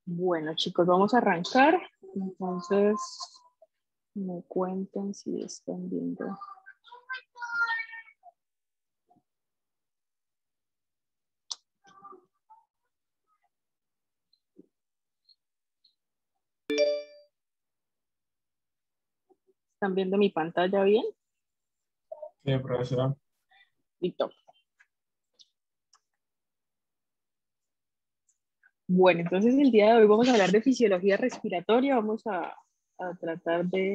Bueno, chicos, vamos a arrancar. Entonces, me cuentan si están viendo. ¿Están viendo mi pantalla bien? Sí, profesora. Listo. Bueno, entonces el día de hoy vamos a hablar de fisiología respiratoria. Vamos a tratar de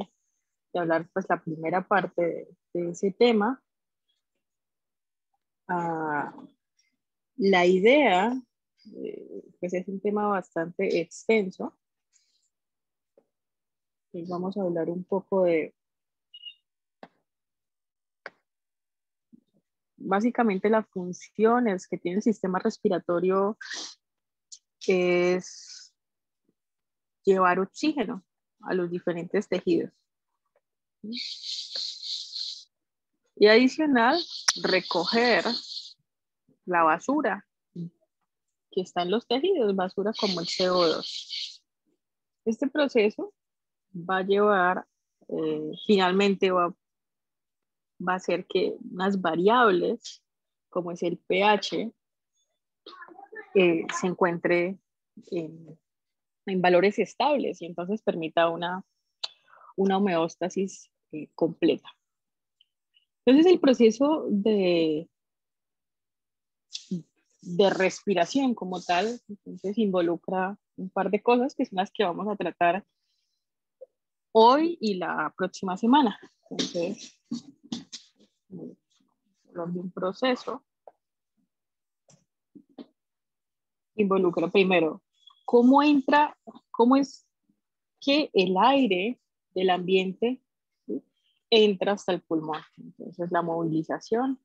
hablar pues la primera parte de ese tema. La idea, pues es un tema bastante extenso. Y vamos a hablar un poco de, básicamente las funciones que tiene el sistema respiratorio, que es llevar oxígeno a los diferentes tejidos. Y adicional, recoger la basura que está en los tejidos, basura como el CO2. Este proceso va a llevar, finalmente va a hacer que unas variables, como es el pH, se encuentre en valores estables y entonces permita una homeostasis completa. Entonces el proceso de respiración como tal, entonces involucra un par de cosas que son las que vamos a tratar hoy y la próxima semana. Entonces, un proceso involucra primero cómo entra, cómo es que el aire del ambiente, ¿sí?, entra hasta el pulmón. Entonces la movilización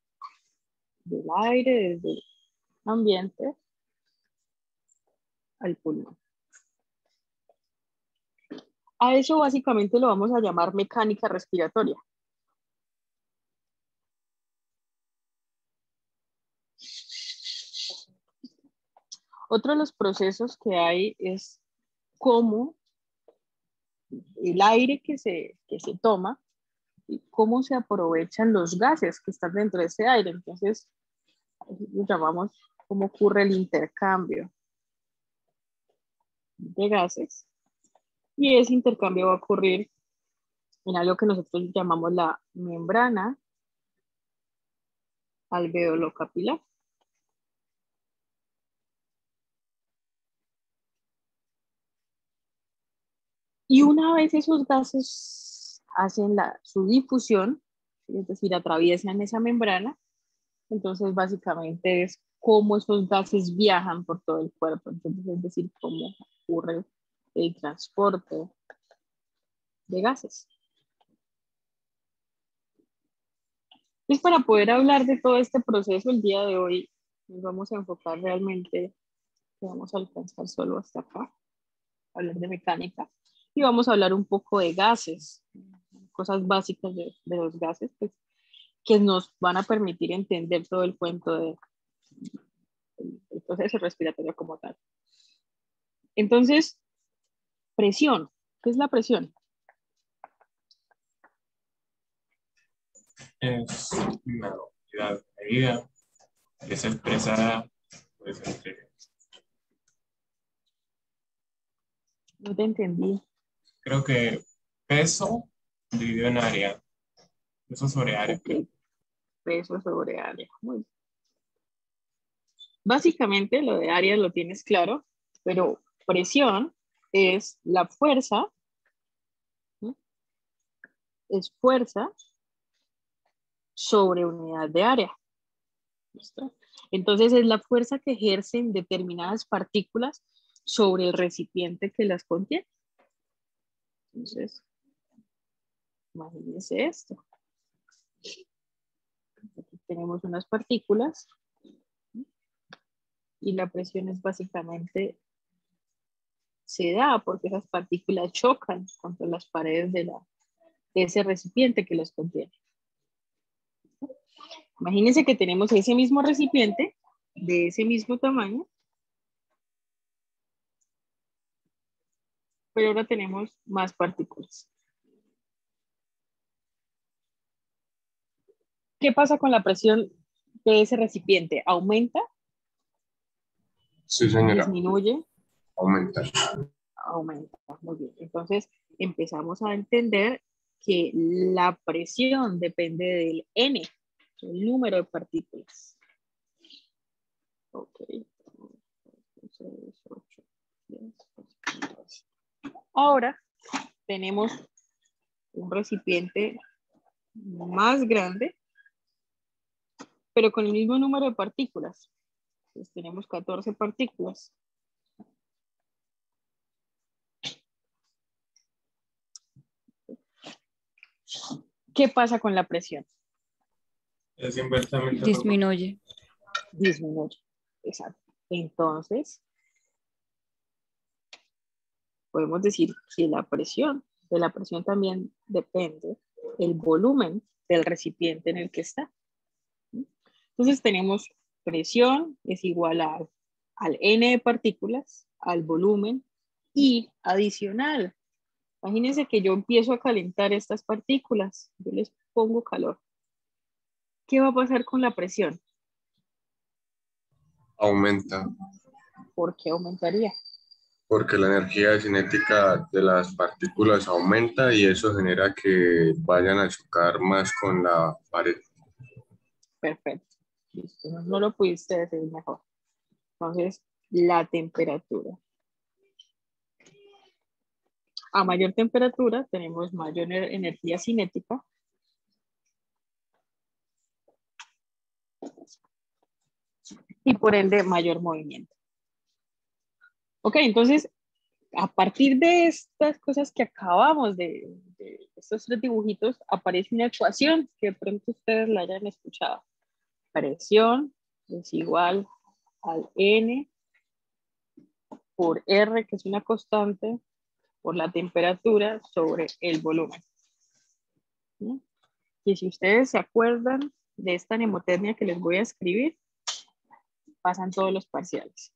del aire desde el ambiente al pulmón. A eso básicamente lo vamos a llamar mecánica respiratoria. Otro de los procesos que hay es cómo el aire que se toma y cómo se aprovechan los gases que están dentro de ese aire. Entonces, lo llamamos cómo ocurre el intercambio de gases. Y ese intercambio va a ocurrir en algo que nosotros llamamos la membrana alveolo-capilar. Y una vez esos gases hacen su difusión, es decir, atraviesan esa membrana, entonces básicamente es cómo esos gases viajan por todo el cuerpo, entonces es decir, cómo ocurre el transporte de gases. Entonces, para poder hablar de todo este proceso el día de hoy, nos vamos a enfocar realmente, vamos a alcanzar solo hasta acá, hablar de mecánica, y vamos a hablar un poco de gases, cosas básicas de los gases, pues, que nos van a permitir entender todo el cuento del proceso respiratorio como tal. Entonces, presión. ¿Qué es la presión? Es una unidad de medida que se expresa pues, entre, No te entendí. creo que peso dividido en área, peso sobre área. Ok, peso sobre área. Muy bien. Básicamente lo de área lo tienes claro, pero presión es la fuerza, ¿no?, es fuerza sobre unidad de área. ¿Listo? Entonces es la fuerza que ejercen determinadas partículas sobre el recipiente que las contiene. Entonces, imagínense esto. Aquí tenemos unas partículas y la presión es básicamente, se da porque esas partículas chocan contra las paredes de ese recipiente que las contiene. Imagínense que tenemos ese mismo recipiente de ese mismo tamaño pero ahora tenemos más partículas. ¿Qué pasa con la presión de ese recipiente? ¿Aumenta? Sí, señora. ¿Disminuye? Aumenta. Aumenta. Muy bien. Entonces empezamos a entender que la presión depende del N, el número de partículas. Ok. 6, 8, 10, 11. Ahora tenemos un recipiente más grande, pero con el mismo número de partículas. Entonces tenemos 14 partículas. ¿Qué pasa con la presión? Es inversamente Disminuye. Disminuye. Exacto. Entonces, podemos decir que de la presión también depende el volumen del recipiente en el que está. Entonces tenemos presión es igual al N de partículas, al volumen y adicional. Imagínense que yo empiezo a calentar estas partículas, yo les pongo calor. ¿Qué va a pasar con la presión? aumenta. ¿Por qué aumentaría? Porque la energía cinética de las partículas aumenta y eso genera que vayan a chocar más con la pared. Perfecto. Listo. No lo pudiste decir mejor. Entonces, la temperatura. A mayor temperatura tenemos mayor energía cinética. Y por ende mayor movimiento. Ok, entonces a partir de estas cosas que acabamos de estos tres dibujitos, aparece una ecuación que de pronto ustedes la hayan escuchado. Presión es igual al N por R, que es una constante, por la temperatura sobre el volumen. ¿Sí? Y si ustedes se acuerdan de esta mnemotecnia que les voy a escribir, pasan todos los parciales.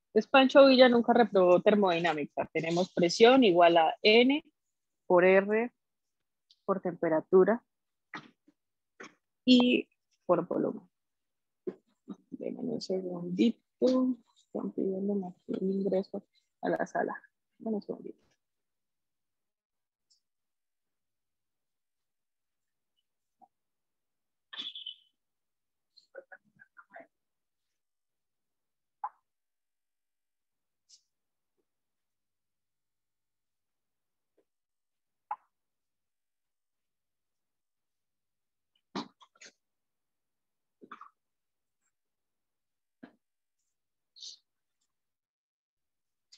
Entonces, Pancho Villa nunca reprobó termodinámica. Tenemos presión igual a N por R por temperatura y por volumen. Denme un segundito. Están pidiendo aquí el ingreso a la sala. Un segundito.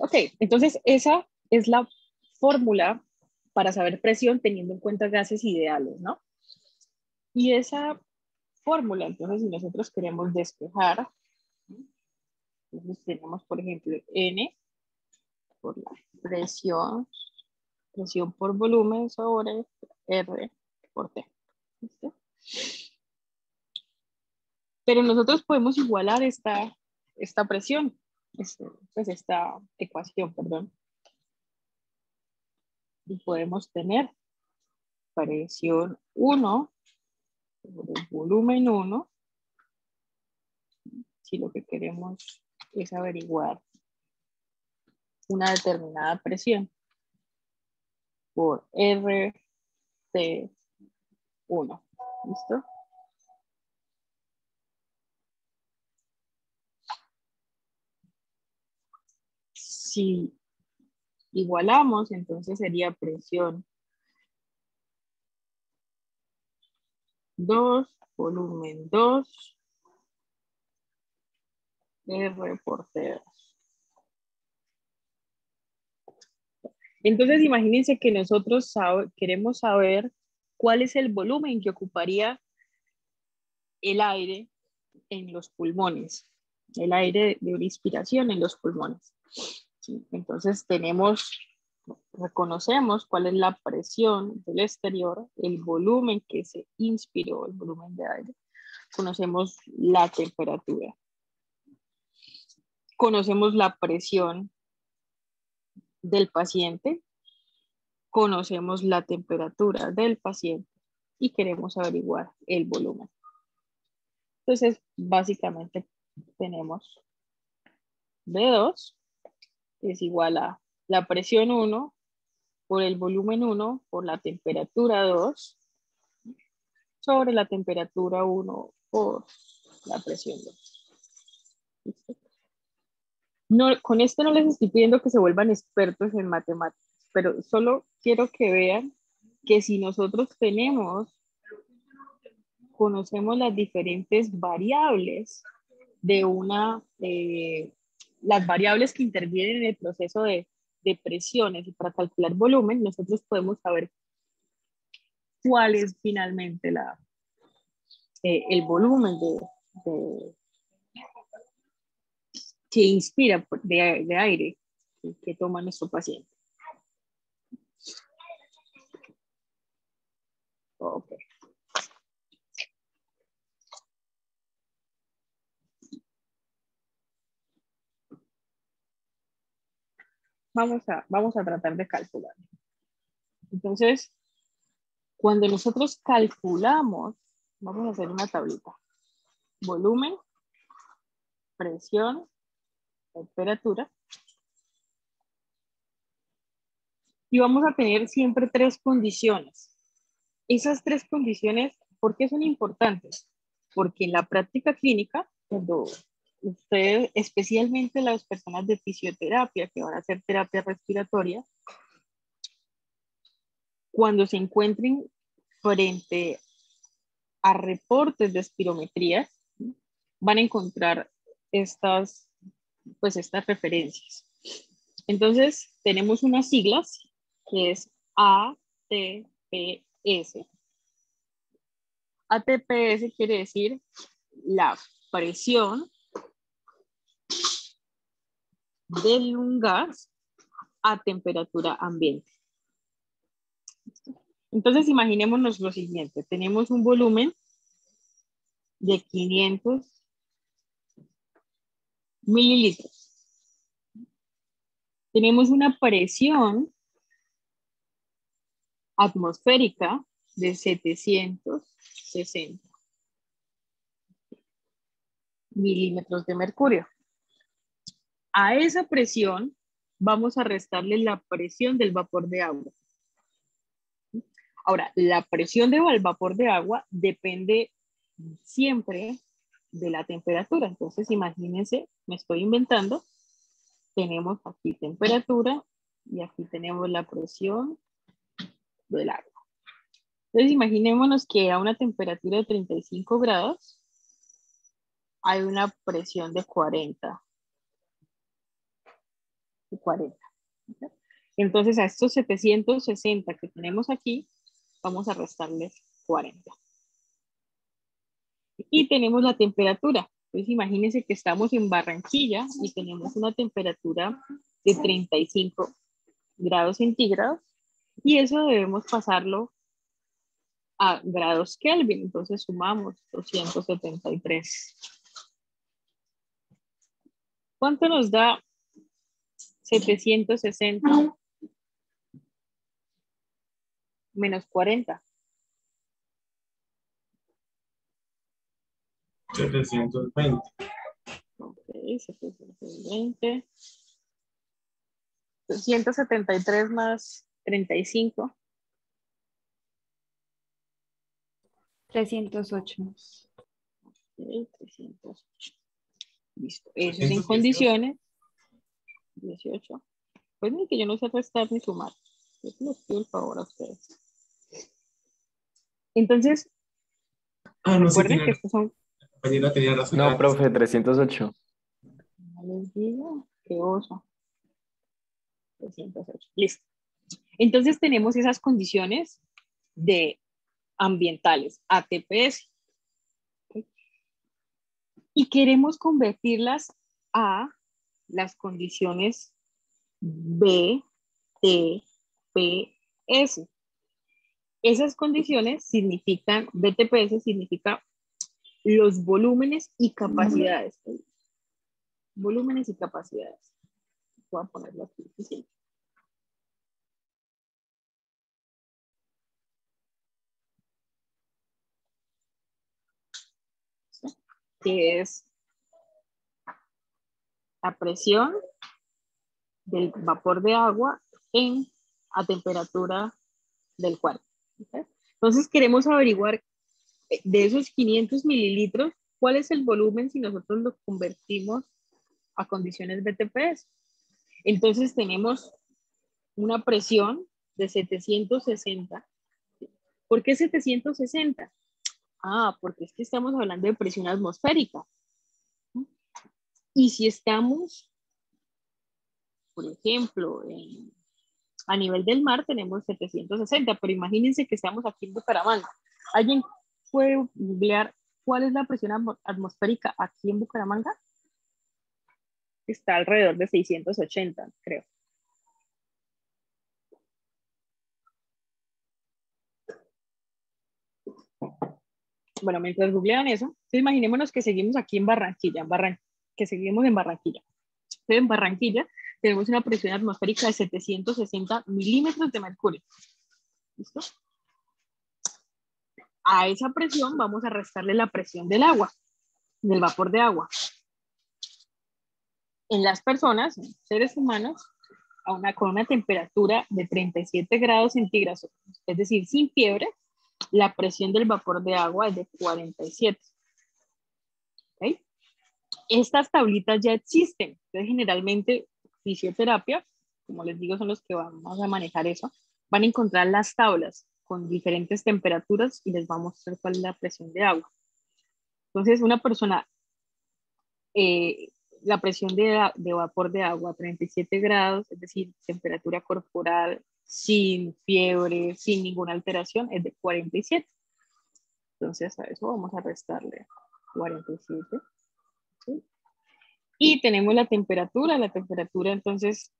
Ok, entonces esa es la fórmula para saber presión teniendo en cuenta gases ideales, ¿no? Y esa fórmula, entonces, si nosotros queremos despejar, entonces tenemos, por ejemplo, N por la presión por volumen sobre R por T. ¿Listo? Pero nosotros podemos igualar esta presión, pues esta ecuación, perdón. Y podemos tener presión 1 sobre volumen 1, si lo que queremos es averiguar una determinada presión por RT1. ¿Listo? Si igualamos, entonces sería presión 2, volumen 2, R por T2. Entonces imagínense que nosotros queremos saber cuál es el volumen que ocuparía el aire en los pulmones, el aire de una inspiración en los pulmones. ¿Sí? Entonces reconocemos cuál es la presión del exterior, el volumen que se inspiró, el volumen de aire. Conocemos la temperatura. Conocemos la presión del paciente. Conocemos la temperatura del paciente y queremos averiguar el volumen. Entonces, básicamente tenemos V2 es igual a la presión 1 por el volumen 1 por la temperatura 2 sobre la temperatura 1 por la presión 2. No, con esto no les estoy pidiendo que se vuelvan expertos en matemáticas, pero solo quiero que vean que si nosotros conocemos las diferentes variables de las variables que intervienen en el proceso de presiones y para calcular volumen, nosotros podemos saber cuál es finalmente el volumen que inspira de aire que toma nuestro paciente. Ok. Vamos a tratar de calcular. Entonces, cuando nosotros calculamos, vamos a hacer una tablita. Volumen, presión, temperatura. Y vamos a tener siempre tres condiciones. Esas tres condiciones, ¿por qué son importantes? Porque en la práctica clínica, cuando ustedes, especialmente las personas de fisioterapia que van a hacer terapia respiratoria, cuando se encuentren frente a reportes de espirometría, van a encontrar estas referencias. Entonces, tenemos unas siglas que es ATPS. ATPS quiere decir la presión de un gas a temperatura ambiente. Entonces, imaginémonos lo siguiente. Tenemos un volumen de 500 mililitros. Tenemos una presión atmosférica de 760 milímetros de mercurio. A esa presión vamos a restarle la presión del vapor de agua. Ahora, la presión del vapor de agua depende siempre de la temperatura. Entonces, imagínense, me estoy inventando, tenemos aquí temperatura y aquí tenemos la presión del agua. Entonces, imaginémonos que a una temperatura de 35 grados hay una presión de 40. Entonces, a estos 760 que tenemos aquí, vamos a restarles 40. Y tenemos la temperatura. Entonces, imagínense que estamos en Barranquilla y tenemos una temperatura de 35 grados centígrados y eso debemos pasarlo a grados Kelvin. Entonces, sumamos 273. ¿Cuánto nos da 760 menos 40? 720. Ok, 720. 173 más 35. 308. Ok, 308. Listo. Eso es en condiciones. 18. Pues ni que yo no sé restar ni sumar. Yo les pido el favor a ustedes. Entonces, No, sí, recuerden que estos son. la compañera tenía razón. No, profe, 308. No les digo, qué oso. 308. Listo. Entonces tenemos esas condiciones de ambientales, ATPS. ¿Okay? y queremos convertirlas a las condiciones B, T, P, S. Esas condiciones significan, BTPS significa los volúmenes y capacidades. Volúmenes y capacidades. Voy a ponerlo aquí. Sí. Que es la presión del vapor de agua a temperatura del cuarto. ¿Okay? Entonces queremos averiguar de esos 500 mililitros, ¿cuál es el volumen si nosotros lo convertimos a condiciones BTPS? Entonces tenemos una presión de 760. ¿Por qué 760? Porque es que estamos hablando de presión atmosférica. Y si estamos, por ejemplo, a nivel del mar tenemos 760, pero imagínense que estamos aquí en Bucaramanga. ¿Alguien puede googlear cuál es la presión atmosférica aquí en Bucaramanga? Está alrededor de 680, creo. Bueno, mientras googlean eso, imaginémonos que seguimos aquí en Barranquilla, que seguimos en Barranquilla. Entonces, en Barranquilla tenemos una presión atmosférica de 760 milímetros de mercurio. ¿Listo? A esa presión vamos a restarle la presión del agua, del vapor de agua. En las personas, en seres humanos, con una temperatura de 37 grados centígrados, es decir, sin fiebre, la presión del vapor de agua es de 47. ¿Okay? Estas tablitas ya existen. Entonces, generalmente, fisioterapia, como les digo, son los que vamos a manejar eso, van a encontrar las tablas con diferentes temperaturas y les va a mostrar cuál es la presión de agua. Entonces, una persona, la presión de vapor de agua, 37 grados, es decir, temperatura corporal, sin fiebre, sin ninguna alteración, es de 47. Entonces, a eso vamos a restarle 47. ¿Sí? Y tenemos la temperatura entonces,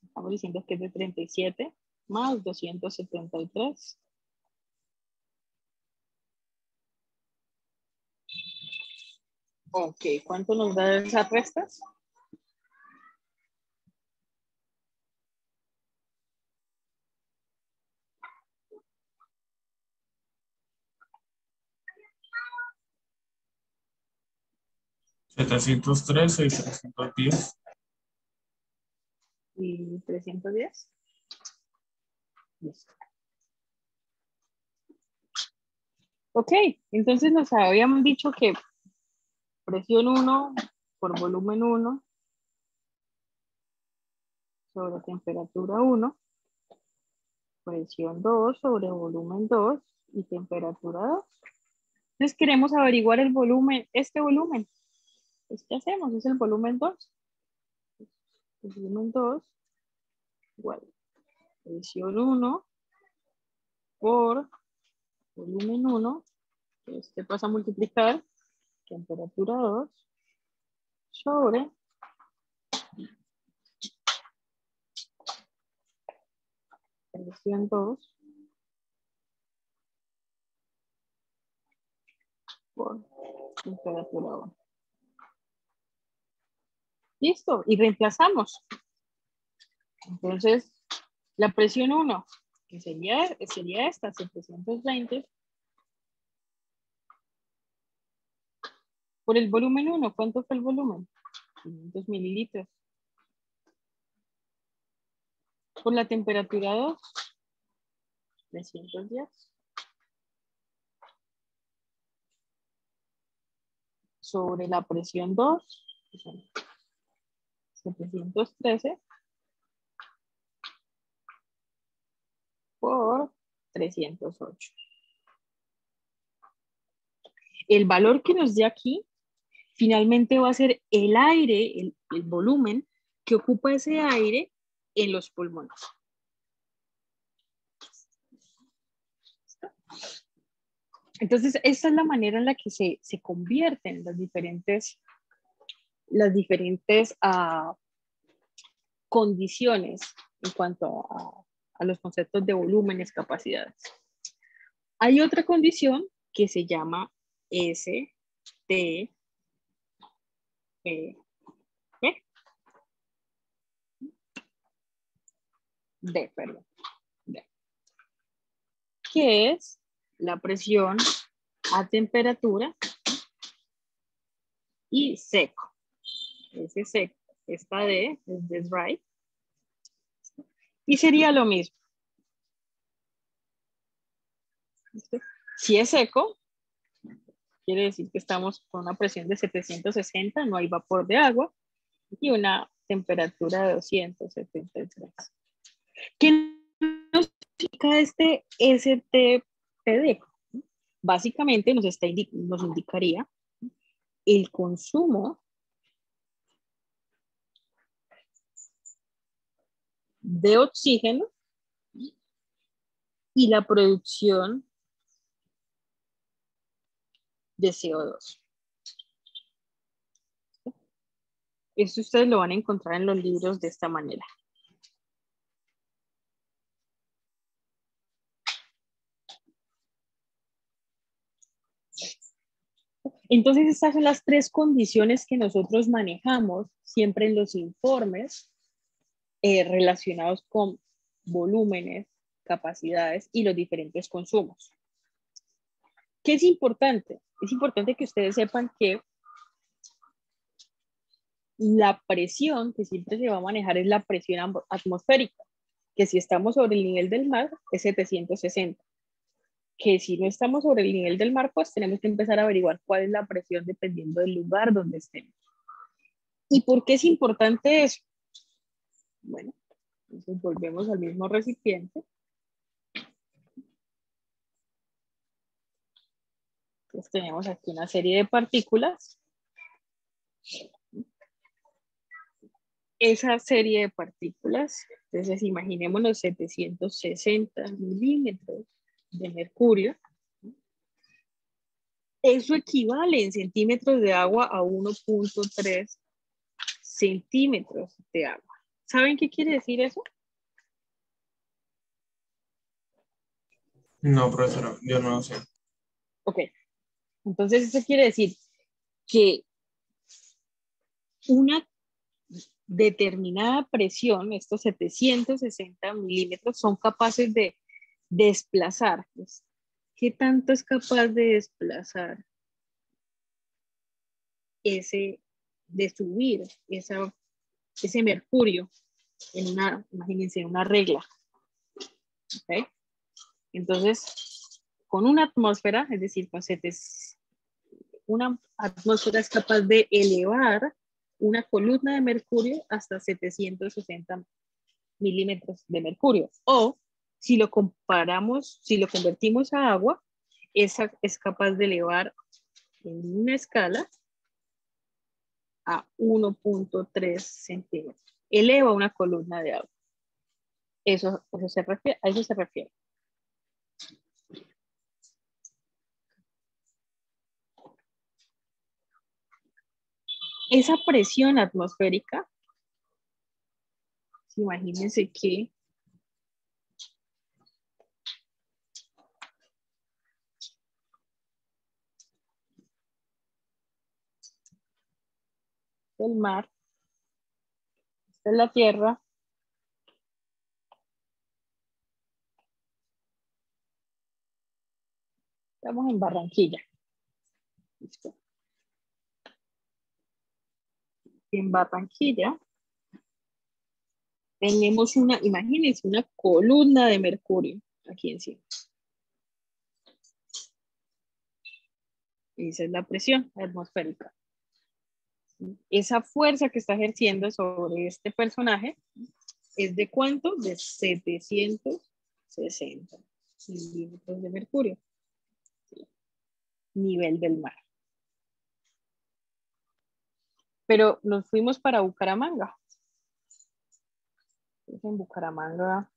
estamos diciendo que es de 37 más 273. Ok, ¿cuánto nos da esas restas? $713 y $310. ¿Y 310? Listo. Ok, entonces nos habían dicho que presión 1 por volumen 1 sobre temperatura 1, presión 2 sobre volumen 2 y temperatura 2. Entonces queremos averiguar el volumen, este volumen. Pues, ¿qué hacemos? Es el volumen 2. El volumen 2 igual presión 1 por volumen 1. Este pasa a multiplicar temperatura 2 sobre presión 2 por temperatura 1. Listo, y reemplazamos. Entonces, la presión 1, que sería esta, 720, por el volumen 1, ¿cuánto fue el volumen? 500 mililitros. Por la temperatura 2, 310. Sobre la presión 2, que son 713, por 308. El valor que nos dé aquí finalmente va a ser el aire, el volumen que ocupa ese aire en los pulmones. Entonces, esa es la manera en la que se convierten las diferentes condiciones en cuanto a los conceptos de volúmenes, capacidades. Hay otra condición que se llama STP, perdón, D, que es la presión a temperatura y seco. Ese seco, esta D es de dry. Y sería lo mismo. Si es seco, quiere decir que estamos con una presión de 760, no hay vapor de agua, y una temperatura de 273. ¿Qué nos significa este STPD? Básicamente nos indicaría el consumo de oxígeno y la producción de CO2. Esto ustedes lo van a encontrar en los libros de esta manera. Entonces, estas son las tres condiciones que nosotros manejamos siempre en los informes relacionados con volúmenes, capacidades y los diferentes consumos. ¿Qué es importante? Es importante que ustedes sepan que la presión que siempre se va a manejar es la presión atmosférica, que si estamos sobre el nivel del mar es 760. Que si no estamos sobre el nivel del mar, pues tenemos que empezar a averiguar cuál es la presión dependiendo del lugar donde estemos. ¿Y por qué es importante eso? Bueno, entonces volvemos al mismo recipiente. Entonces tenemos aquí una serie de partículas. Esa serie de partículas, entonces imaginémonos 760 milímetros de mercurio. Eso equivale en centímetros de agua a 1.3 centímetros de agua. ¿Saben qué quiere decir eso? No, profesora, yo no lo sé. Ok, entonces eso quiere decir que una determinada presión, estos 760 milímetros, son capaces de desplazar. ¿Qué tanto es capaz de desplazar de subir ese mercurio en imagínense, en una regla? ¿Okay? Entonces, con una atmósfera, es decir, una atmósfera es capaz de elevar una columna de mercurio hasta 760 milímetros de mercurio. O si lo comparamos, si lo convertimos a agua, esa es capaz de elevar en una escala a 1.3 centímetros. Eleva una columna de agua. A eso se refiere. Esa presión atmosférica, imagínense que el mar, esta es la tierra, estamos en Barranquilla. ¿Listo? En Barranquilla tenemos imagínense, una columna de mercurio aquí encima. Esa es la presión atmosférica. Esa fuerza que está ejerciendo sobre este personaje es de ¿cuánto? De 760 milímetros de mercurio. Sí. Nivel del mar. Pero nos fuimos para Bucaramanga. En Bucaramanga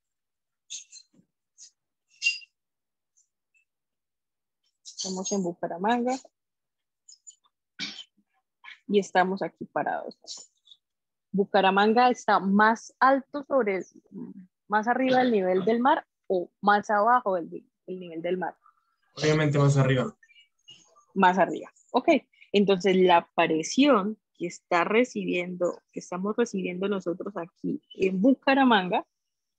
Estamos en Bucaramanga y estamos aquí parados. Bucaramanga está más alto más arriba del nivel del mar o más abajo del nivel del mar. Obviamente más arriba. Más arriba. Ok, entonces la presión que estamos recibiendo nosotros aquí en Bucaramanga,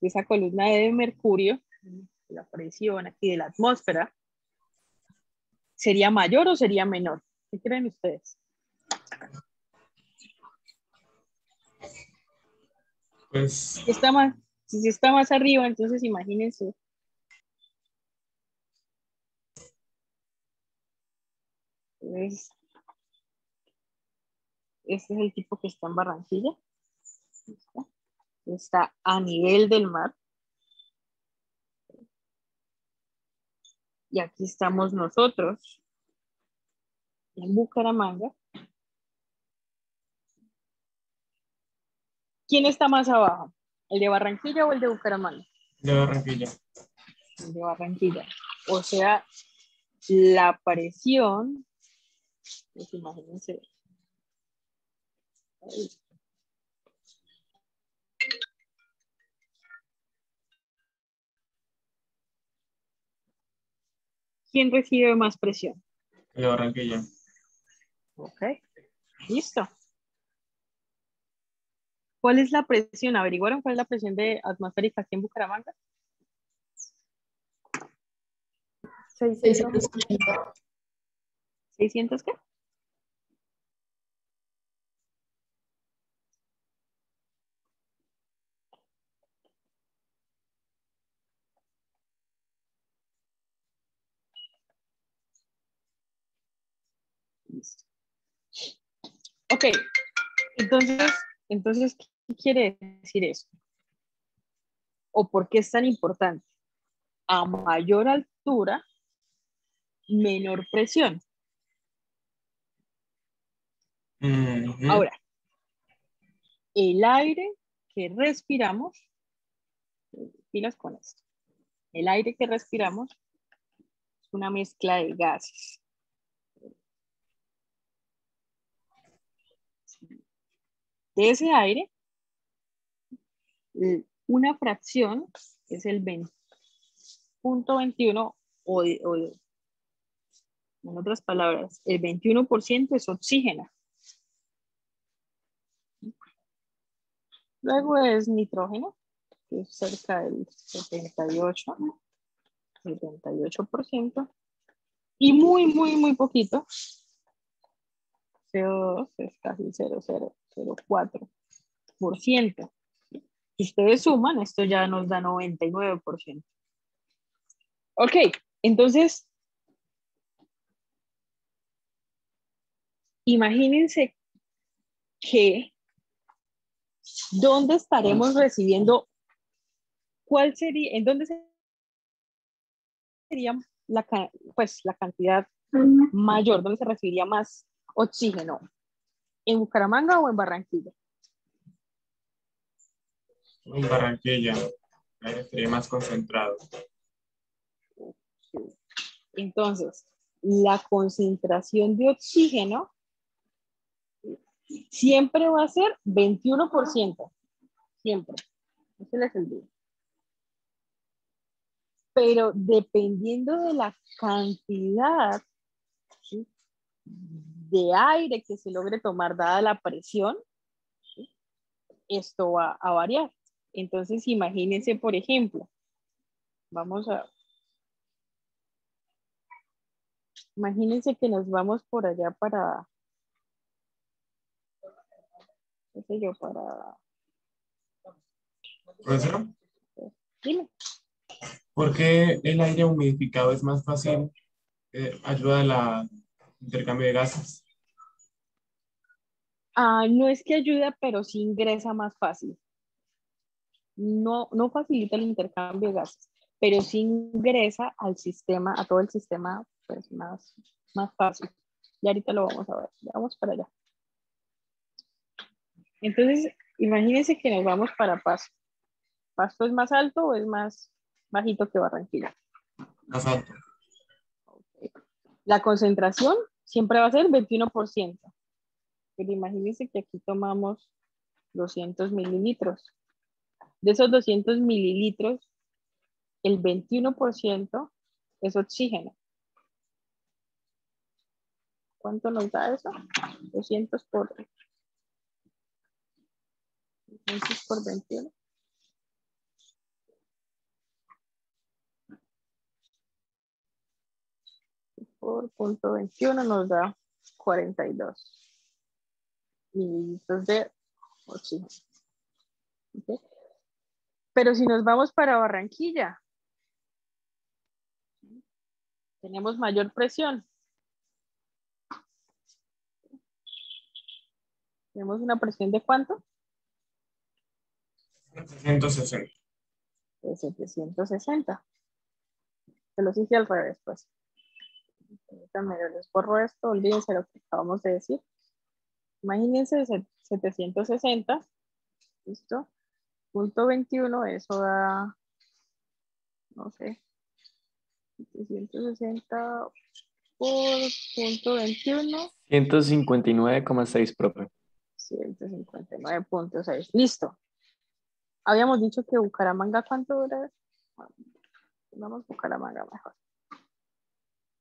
esa columna de mercurio, la presión aquí de la atmósfera, ¿sería mayor o sería menor? ¿Qué creen ustedes? Pues Si está más arriba, entonces imagínense. Entonces, este es el tipo que está en Barranquilla. Está a nivel del mar. Y aquí estamos nosotros en Bucaramanga. ¿Quién está más abajo? ¿El de Barranquilla o el de Bucaramanga? de Barranquilla. El de Barranquilla. O sea, la presión, pues imagínense. Ahí. ¿Quién recibe más presión? El de Barranquilla. Ok, listo. ¿Cuál es la presión? ¿Averiguaron cuál es la presión atmosférica aquí en Bucaramanga? 600. ¿600 qué? Listo. Ok, entonces, ¿qué quiere decir eso? ¿O por qué es tan importante? A mayor altura, menor presión. Ahora, el aire que respiramos, pilas con esto, el aire que respiramos es una mezcla de gases. De ese aire, una fracción es el 20.21 o en otras palabras, el 21% es oxígeno. Luego es nitrógeno, que es cerca del 78%. Y muy poquito, CO2 es casi 0.04%. Si ustedes suman, esto ya nos da 99%. Ok, entonces, imagínense que ¿dónde estaremos recibiendo? ¿En dónde sería la cantidad mayor? ¿Dónde se recibiría más oxígeno? ¿En Bucaramanga o en Barranquilla? En Barranquilla. Ahí estaría más concentrado. Entonces, la concentración de oxígeno siempre va a ser 21%. Siempre. Ese es el día. Pero dependiendo de la cantidad, ¿sí?, de aire que se logre tomar dada la presión, ¿sí?, esto va a variar. Entonces, imagínense, por ejemplo, imagínense que nos vamos por allá para, qué sé yo, ¿Profesor? dime. ¿Por qué el aire humidificado es más fácil? Ayuda al intercambio de gases. No es que ayuda, pero sí ingresa más fácil. No facilita el intercambio de gases, pero sí ingresa al sistema, a todo el sistema, pues más fácil. Y ahorita lo vamos a ver. Vamos para allá. Entonces, imagínense que nos vamos para Pasto. ¿Pasto es más alto o es más bajito que Barranquilla? Más alto. Okay. La concentración siempre va a ser 21%. Pero imagínense que aquí tomamos 200 mililitros. De esos 200 mililitros, el 21% es oxígeno. ¿Cuánto nos da eso? 200 por 21. Por punto 21 nos da 42 mililitros de oxígeno. ¿Okay? Pero si nos vamos para Barranquilla, tenemos mayor presión. Tenemos una presión de ¿cuánto? 760. De 760. Se los hice al revés, pues. También les borro esto, olvídense lo que acabamos de decir. Imagínense 760, ¿listo? Punto 21, eso da, no sé, 760 por punto 21. 159,6, profe. 159.6, listo. Habíamos dicho que Bucaramanga, ¿cuánto dura? Vamos Bucaramanga mejor.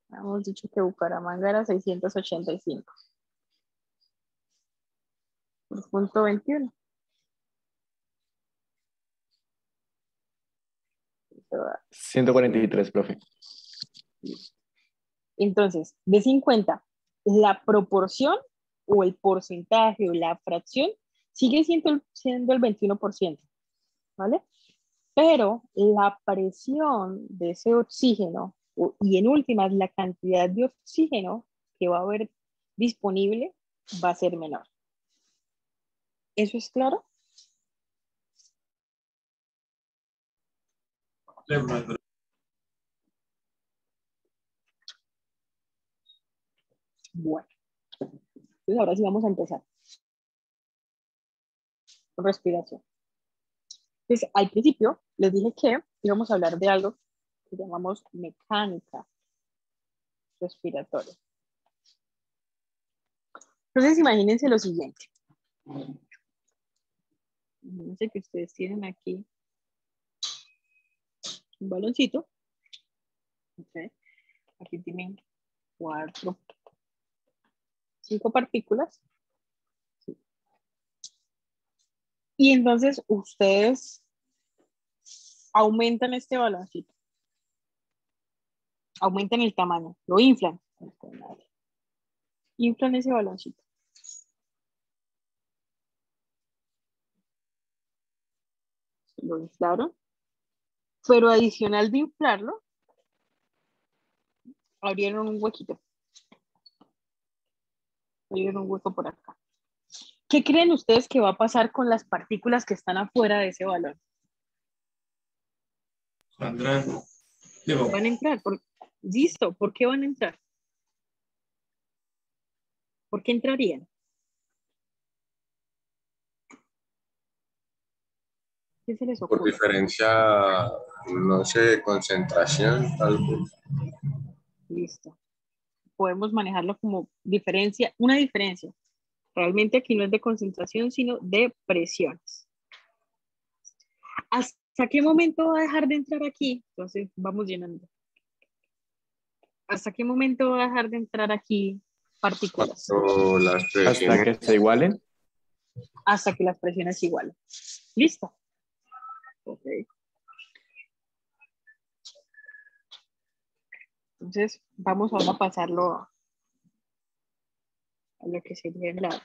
Habíamos dicho que Bucaramanga era 685. Por punto 21. Eso da 143, profe. Entonces, de 50, la proporción o el porcentaje o la fracción sigue siendo el 21%, ¿vale? Pero la presión de ese oxígeno y en últimas la cantidad de oxígeno que va a haber disponible va a ser menor. ¿Eso es claro? Bueno, entonces ahora sí vamos a empezar. Respiración. Entonces, al principio les dije que íbamos a hablar de algo que llamamos mecánica respiratoria. Entonces, imagínense lo siguiente. Imagínense que ustedes tienen aquí un baloncito. Okay. Aquí tienen 5 partículas. Sí. Y entonces ustedes aumentan este baloncito. Aumentan el tamaño, lo inflan. Inflan ese baloncito. Lo inflaron. Pero adicional de inflarlo, abrieron un huequito. Abrieron un hueco por acá. ¿Qué creen ustedes que va a pasar con las partículas que están afuera de ese balón? Saldrán. Van a entrar. Listo. ¿Por qué van a entrar? ¿Por qué entrarían? ¿Qué se les ocurre? Por diferencia, no sé, de concentración, tal vez. Listo. Podemos manejarlo como diferencia, una diferencia. Realmente aquí no es de concentración, sino de presiones. ¿Hasta qué momento va a dejar de entrar aquí? Entonces vamos llenando. ¿Hasta qué momento va a dejar de entrar aquí partículas? Cuando las Hasta presiones, que se igualen. Hasta que las presiones igualen. ¿Listo? Ok. Entonces vamos ahora a pasarlo a lo que sería el lado.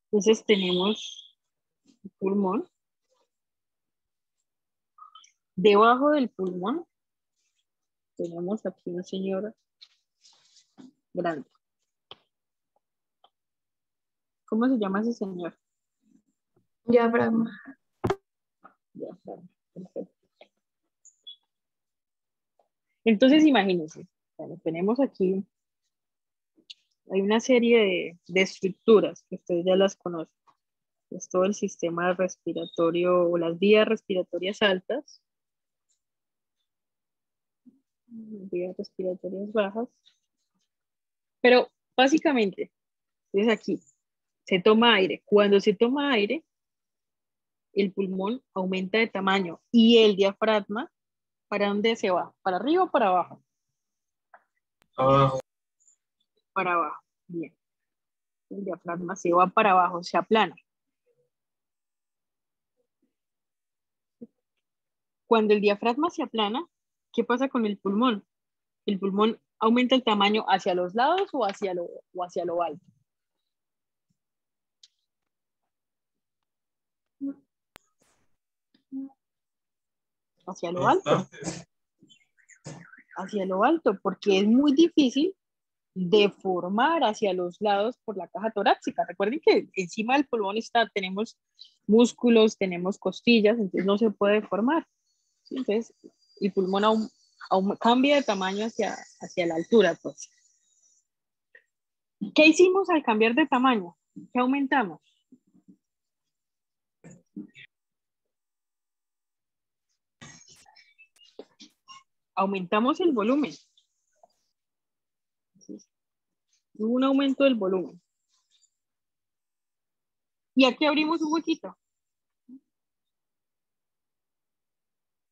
Entonces tenemos el pulmón. Debajo del pulmón tenemos aquí una señora grande. ¿Cómo se llama ese señor? Diafragma. Diafragma. Perfecto. Entonces imagínense, bueno, tenemos aquí, hay una serie de estructuras que ustedes ya las conocen. Es todo el sistema respiratorio o las vías respiratorias altas, vías respiratorias bajas. Pero básicamente, es aquí, se toma aire. Cuando se toma aire, el pulmón aumenta de tamaño y el diafragma, ¿para dónde se va? ¿Para arriba o para abajo? Abajo. Para abajo, bien. El diafragma se va para abajo, se aplana. Cuando el diafragma se aplana, ¿qué pasa con el pulmón? El pulmón aumenta el tamaño hacia los lados o hacia lo alto. Hacia lo alto. Hacia lo alto, porque es muy difícil deformar hacia los lados por la caja torácica. Recuerden que encima del pulmón tenemos músculos, tenemos costillas, entonces no se puede deformar. ¿Sí? Entonces el pulmón aún cambia de tamaño hacia la altura. Pues. ¿Qué hicimos al cambiar de tamaño? ¿Qué aumentamos? Aumentamos el volumen. Un aumento del volumen. Y aquí abrimos un huequito.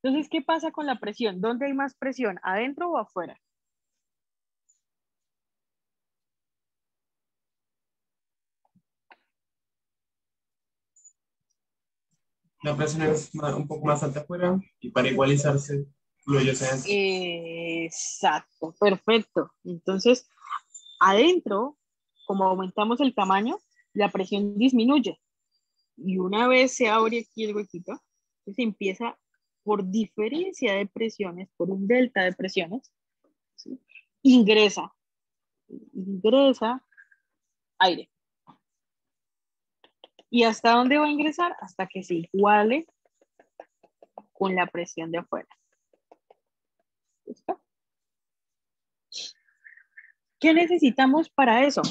Entonces, ¿qué pasa con la presión? ¿Dónde hay más presión? ¿Adentro o afuera? La presión es un poco más alta afuera y para igualizarse fluye hacia adentro. Exacto, perfecto. Entonces, adentro, como aumentamos el tamaño, la presión disminuye. Y una vez se abre aquí el huequito, pues empieza por diferencia de presiones, por un delta de presiones, ¿sí? ingresa aire. ¿Y hasta dónde va a ingresar? Hasta que se iguale con la presión de afuera. ¿Listo? ¿Qué necesitamos para eso?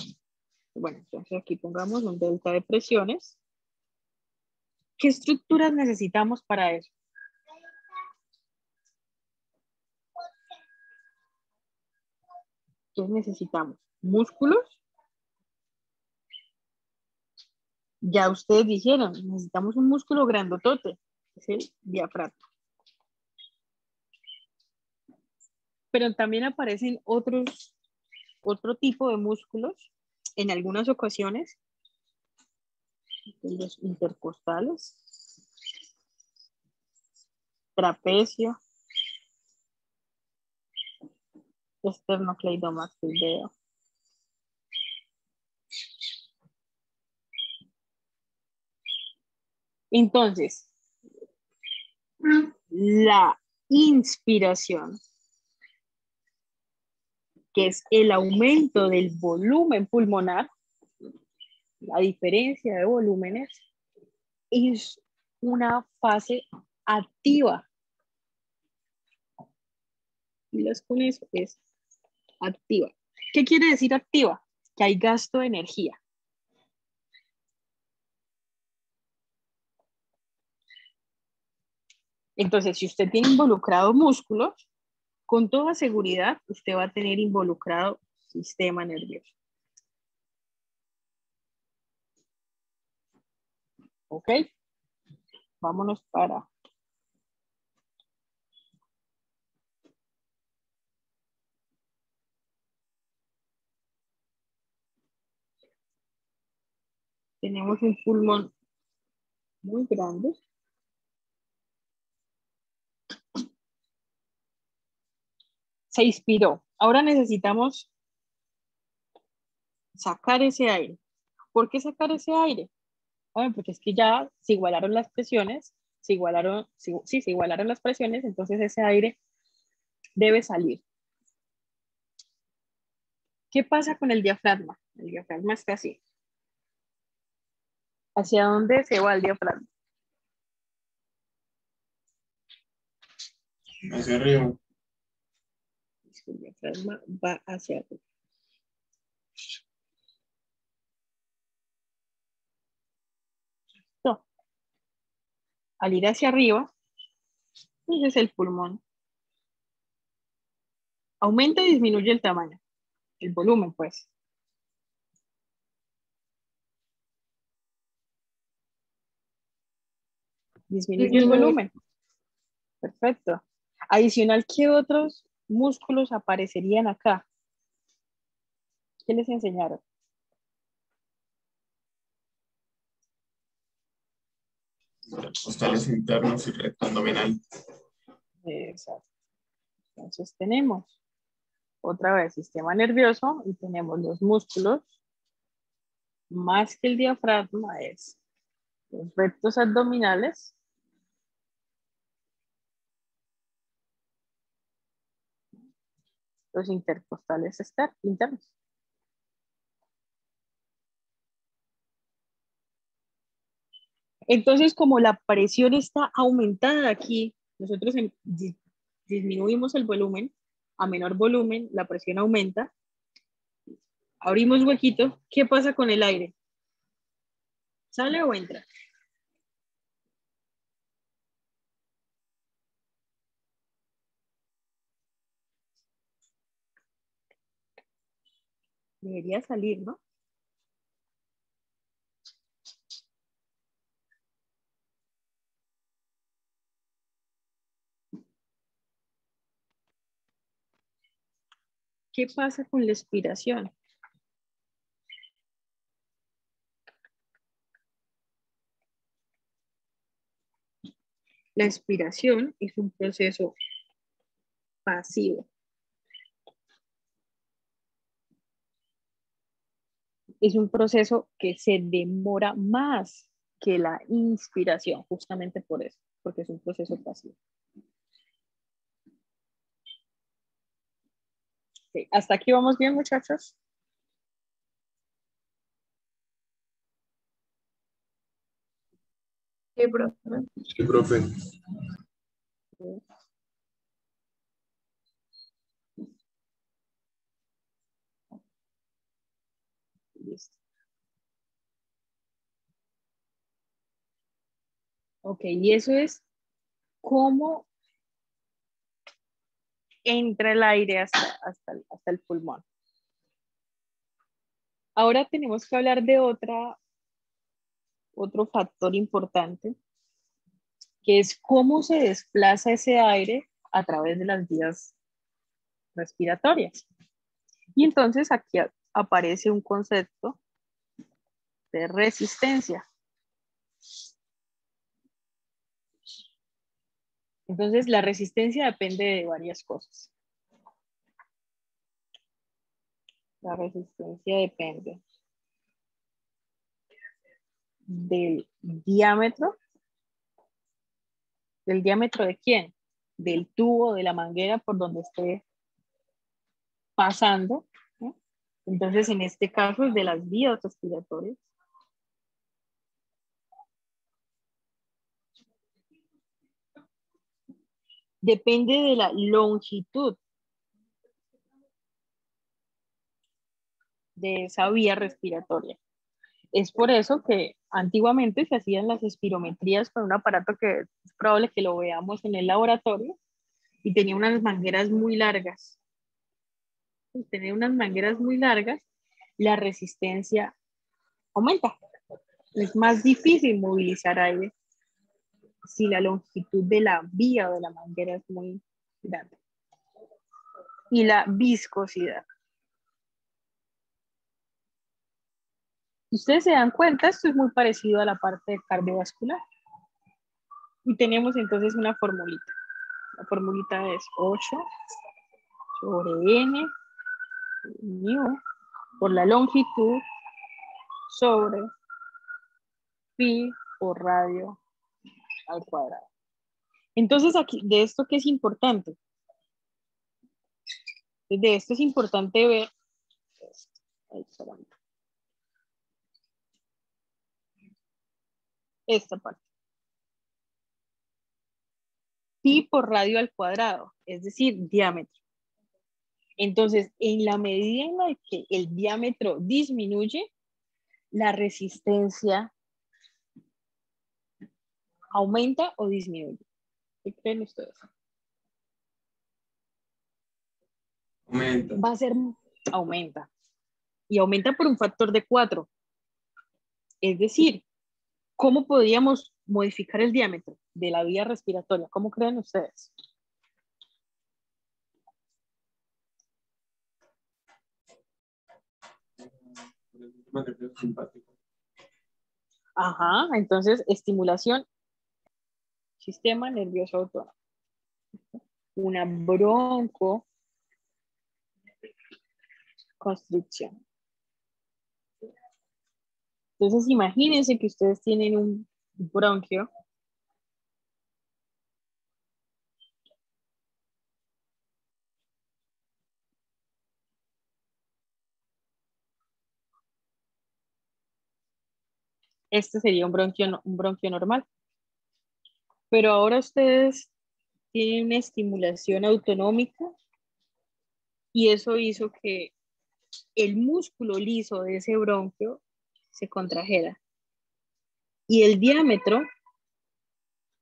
Bueno, entonces aquí pongamos un delta de presiones. ¿Qué estructuras necesitamos para eso? ¿Qué necesitamos? ¿Músculos? Ya ustedes dijeron, necesitamos un músculo grandotote, es el diafragma. Pero también aparecen otro tipo de músculos en algunas ocasiones, los intercostales, trapecio, esternocleidomastoideo. Entonces, la inspiración, que es el aumento del volumen pulmonar, la diferencia de volúmenes, es una fase activa. Y las con eso es activa. ¿Qué quiere decir activa? Que hay gasto de energía. Entonces, si usted tiene involucrado músculos, con toda seguridad usted va a tener involucrado sistema nervioso. ¿Ok? Vámonos para... Tenemos un pulmón muy grande. Se inspiró. Ahora necesitamos sacar ese aire. ¿Por qué sacar ese aire? Bueno, porque es que ya se igualaron las presiones, se igualaron las presiones, entonces ese aire debe salir. ¿Qué pasa con el diafragma? El diafragma está así. ¿Hacia dónde se va el diafragma? Hacia arriba. El diafragma va hacia arriba. al ir hacia arriba, ese es el pulmón. Aumenta y disminuye el tamaño, el volumen, pues. Disminuye el volumen. Perfecto. Adicional, ¿qué otros músculos aparecerían acá? ¿Qué les enseñaron? Costales internos y recto abdominal. Exacto. Entonces tenemos otra vez sistema nervioso y tenemos los músculos más que el diafragma es los rectos abdominales, los intercostales internos. Entonces, como la presión está aumentada aquí, nosotros disminuimos el volumen, a menor volumen la presión aumenta, abrimos huequito, ¿qué pasa con el aire? ¿Sale o entra? Debería salir, ¿no? ¿Qué pasa con la expiración? La expiración es un proceso pasivo. Es un proceso que se demora más que la inspiración, justamente por eso, porque es un proceso pasivo. Sí, ¿hasta aquí vamos bien, muchachos? Sí, profe. Sí, profe. Listo. Ok, y eso es cómo entra el aire hasta el pulmón. Ahora tenemos que hablar de otro factor importante, que es cómo se desplaza ese aire a través de las vías respiratorias. Y entonces aquí aparece un concepto de resistencia. Entonces, la resistencia depende de varias cosas. La resistencia depende del diámetro. ¿Del diámetro de quién? Del tubo, de la manguera por donde esté pasando, ¿no? Entonces, en este caso es de las vías respiratorias. Depende de la longitud de esa vía respiratoria. Es por eso que antiguamente se hacían las espirometrías con un aparato que es probable que lo veamos en el laboratorio y tenía unas mangueras muy largas. Al tener unas mangueras muy largas, la resistencia aumenta. Es más difícil movilizar aire si la longitud de la vía o de la manguera es muy grande. Y la viscosidad. Ustedes se dan cuenta, esto es muy parecido a la parte cardiovascular. Y tenemos entonces una formulita. La formulita es 8 sobre n mu por la longitud sobre pi por radio al cuadrado. Entonces aquí, de esto ¿qué es importante? De esto es importante ver esta parte. Pi por radio al cuadrado, es decir, diámetro. Entonces, en la medida en la que el diámetro disminuye, la resistencia ¿Aumenta o disminuye? ¿Qué creen ustedes? Aumenta. Va a ser, aumenta. Y aumenta por un factor de 4. Es decir, ¿cómo podríamos modificar el diámetro de la vía respiratoria? ¿Cómo creen ustedes? Ajá, entonces estimulación, sistema nervioso autónomo. Una broncoconstricción. Entonces imagínense que ustedes tienen un bronquio este sería un bronquio normal. Pero ahora ustedes tienen una estimulación autonómica y eso hizo que el músculo liso de ese bronquio se contrajera y el diámetro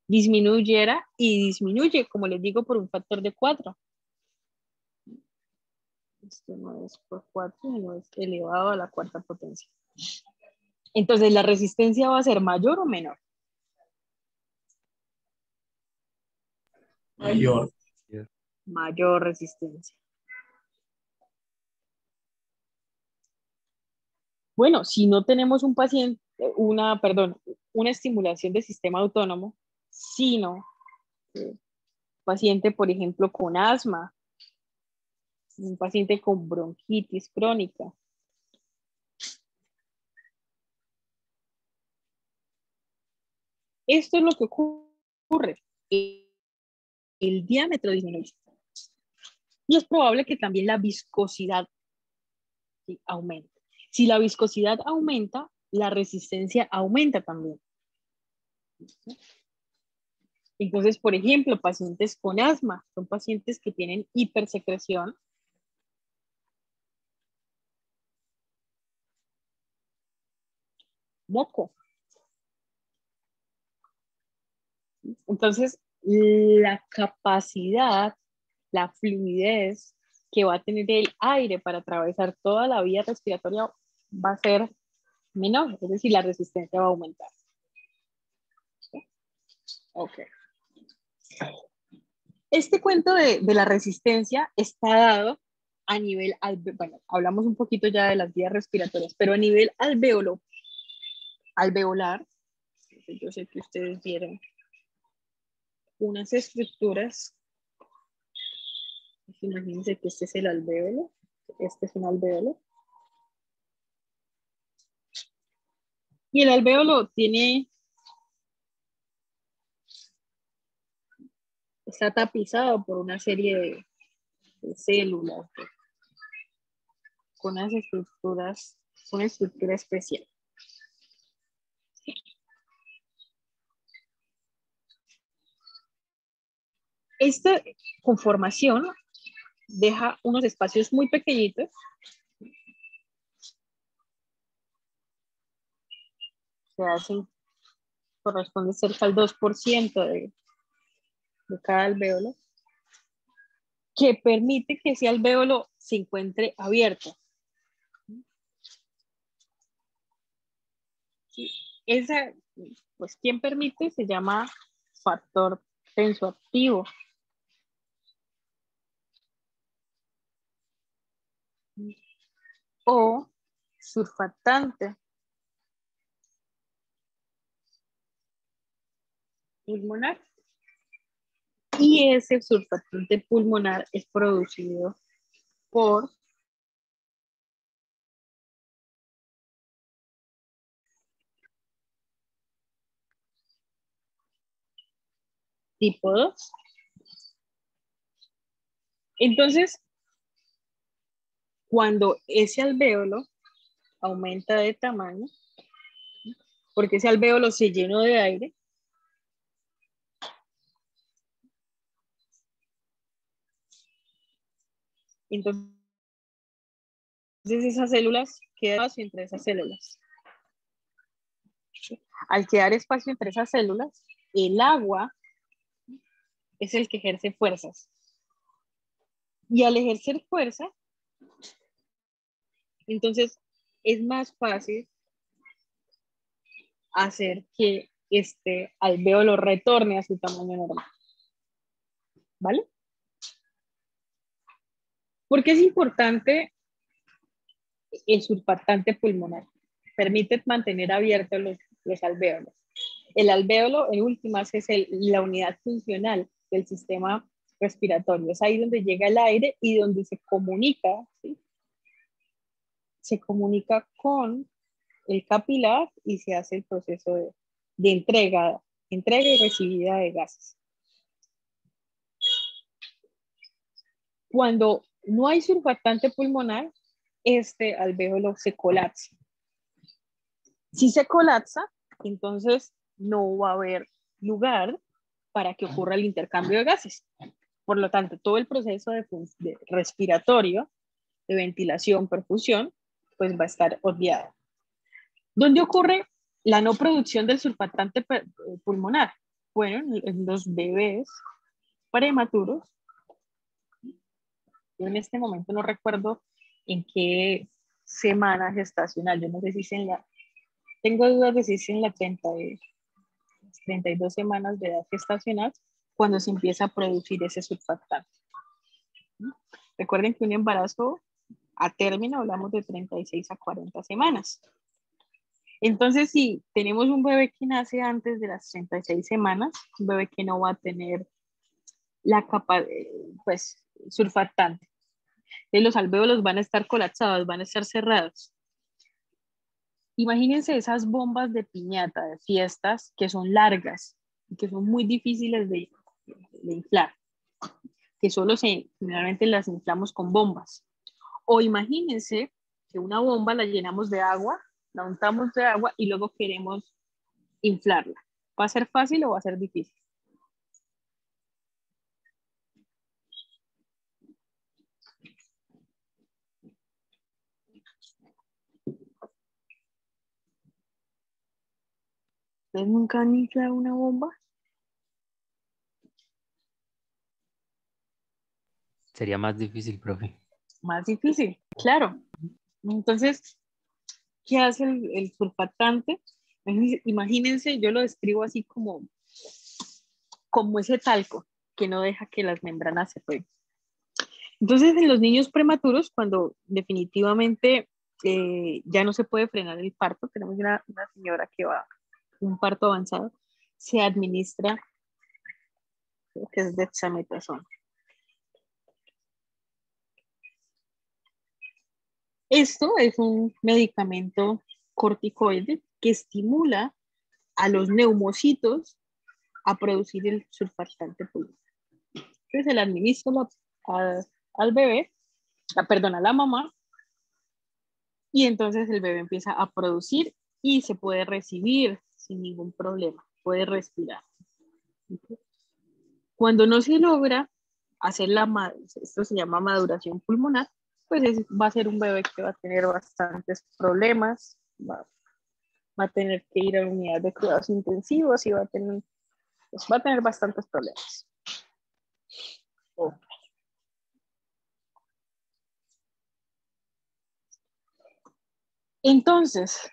disminuyera y disminuye, como les digo, por un factor de 4. Esto no es por 4, sino es elevado a la cuarta potencia. Entonces, ¿la resistencia va a ser mayor o menor? Mayor. Mayor resistencia. Bueno, si no tenemos un paciente, una estimulación del sistema autónomo, sino paciente, por ejemplo, con asma, un paciente con bronquitis crónica. Esto es lo que ocurre. El diámetro disminuye. Y es probable que también la viscosidad aumente. Si la viscosidad aumenta, la resistencia aumenta también. Entonces, por ejemplo, pacientes con asma, son pacientes que tienen hipersecreción. Moco. Entonces, la capacidad, la fluidez que va a tener el aire para atravesar toda la vía respiratoria va a ser menor, es decir, la resistencia va a aumentar. Ok. Este cuento de la resistencia está dado a nivel, bueno, hablamos un poquito ya de las vías respiratorias, pero a nivel alveolar, yo sé que ustedes vieron unas estructuras. Imagínense que este es el alvéolo, este es un alvéolo. Y el alvéolo está tapizado por una serie de células con unas estructuras, una estructura especial. Esta conformación deja unos espacios muy pequeñitos que corresponde cerca al 2% de cada alvéolo, que permite que ese alvéolo se encuentre abierto. Esa, pues, ¿quién permite? Se llama factor tensoactivo. O surfactante pulmonar. Y ese surfactante pulmonar es producido por tipo 2. Entonces, cuando ese alvéolo aumenta de tamaño, porque ese alvéolo se llenó de aire, entonces esas células quedan espacio entre esas células. Al quedar espacio entre esas células, el agua es el que ejerce fuerzas. Y al ejercer fuerza, entonces es más fácil hacer que este alvéolo retorne a su tamaño normal. ¿Vale? ¿Por qué es importante el surfactante pulmonar? Permite mantener abiertos los alvéolos. El alvéolo, en últimas, es la unidad funcional del sistema respiratorio. Es ahí donde llega el aire y donde se comunica, ¿sí? Se comunica con el capilar y se hace el proceso de entrega y recibida de gases. Cuando no hay surfactante pulmonar, este alvéolo se colapsa. Si se colapsa, entonces no va a haber lugar para que ocurra el intercambio de gases. Por lo tanto, todo el proceso de respiratorio, de ventilación, perfusión, pues va a estar obviado. ¿Dónde ocurre la no producción del surfactante pulmonar? Bueno, en los bebés prematuros. Yo en este momento no recuerdo en qué semana gestacional. Yo no sé si es en la... Tengo dudas de si es en la 32 semanas de edad gestacional cuando se empieza a producir ese surfactante. Recuerden que un embarazo a término hablamos de 36 a 40 semanas. Entonces, si tenemos un bebé que nace antes de las 36 semanas, un bebé que no va a tener la capa, pues, surfactante. Los alvéolos van a estar colapsados, van a estar cerrados. Imagínense esas bombas de piñata, de fiestas, que son largas y que son muy difíciles de inflar, que generalmente las inflamos con bombas. O imagínense que una bomba la llenamos de agua, la untamos de agua y luego queremos inflarla. ¿Va a ser fácil o va a ser difícil? ¿Ustedes nunca han inflado una bomba? Sería más difícil, profe. Más difícil, claro. Entonces, ¿qué hace el surfactante? Imagínense, yo lo describo así como ese talco que no deja que las membranas se peguen. Entonces, en los niños prematuros, cuando definitivamente ya no se puede frenar el parto, tenemos una señora que va a un parto avanzado, se administra, creo que es dexametasona. Esto es un medicamento corticoide que estimula a los neumocitos a producir el surfactante pulmonar. Entonces se le administra al bebé, a la mamá, y entonces el bebé empieza a producir y se puede recibir sin ningún problema, puede respirar. Cuando no se logra hacer esto se llama maduración pulmonar, pues va a ser un bebé que va a tener bastantes problemas, va a tener que ir a la unidad de cuidados intensivos y va a tener bastantes problemas. Okay. Entonces,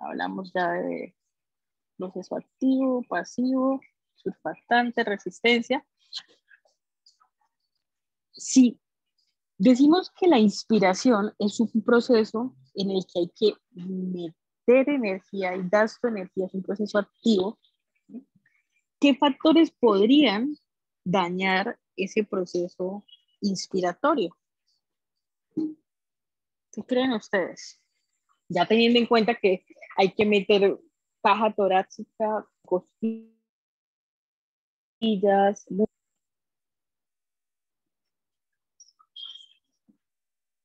hablamos ya de proceso activo, pasivo, surfactante, resistencia. Si decimos que la inspiración es un proceso en el que hay que meter energía y gasto de energía, es un proceso activo, ¿qué factores podrían dañar ese proceso inspiratorio? ¿Qué creen ustedes? Ya teniendo en cuenta que hay que meter caja torácica, costillas,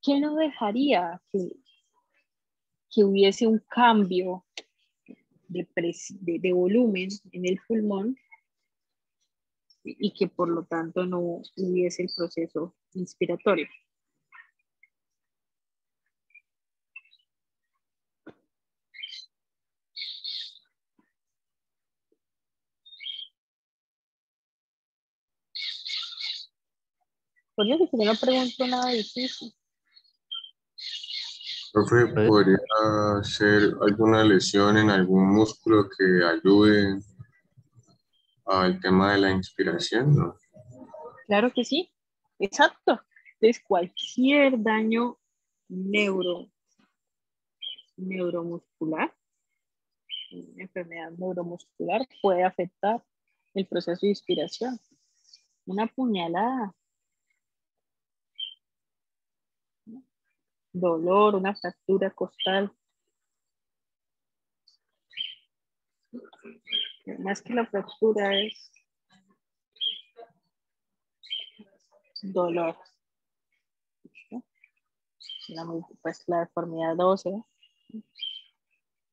¿qué no dejaría que hubiese un cambio de volumen en el pulmón y que por lo tanto no hubiese el proceso inspiratorio? Por eso que yo no pregunto nada difícil. Profe, ¿podría ser alguna lesión en algún músculo que ayude al tema de la inspiración? ¿No? Claro que sí, exacto. Entonces, cualquier daño neuromuscular, una enfermedad neuromuscular puede afectar el proceso de inspiración. Una puñalada, dolor, una fractura costal. Más que la fractura es dolor. Pues la deformidad ósea,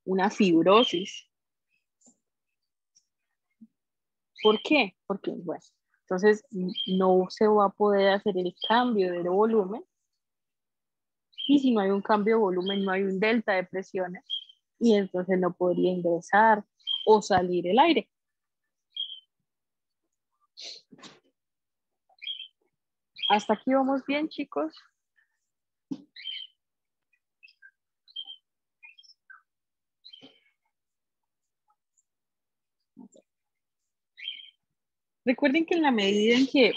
una fibrosis. ¿Por qué? Porque, bueno, entonces no se va a poder hacer el cambio de volumen, y si no hay un cambio de volumen, no hay un delta de presiones, y entonces no podría ingresar o salir el aire. ¿Hasta aquí vamos bien, chicos? Recuerden que en la medida en que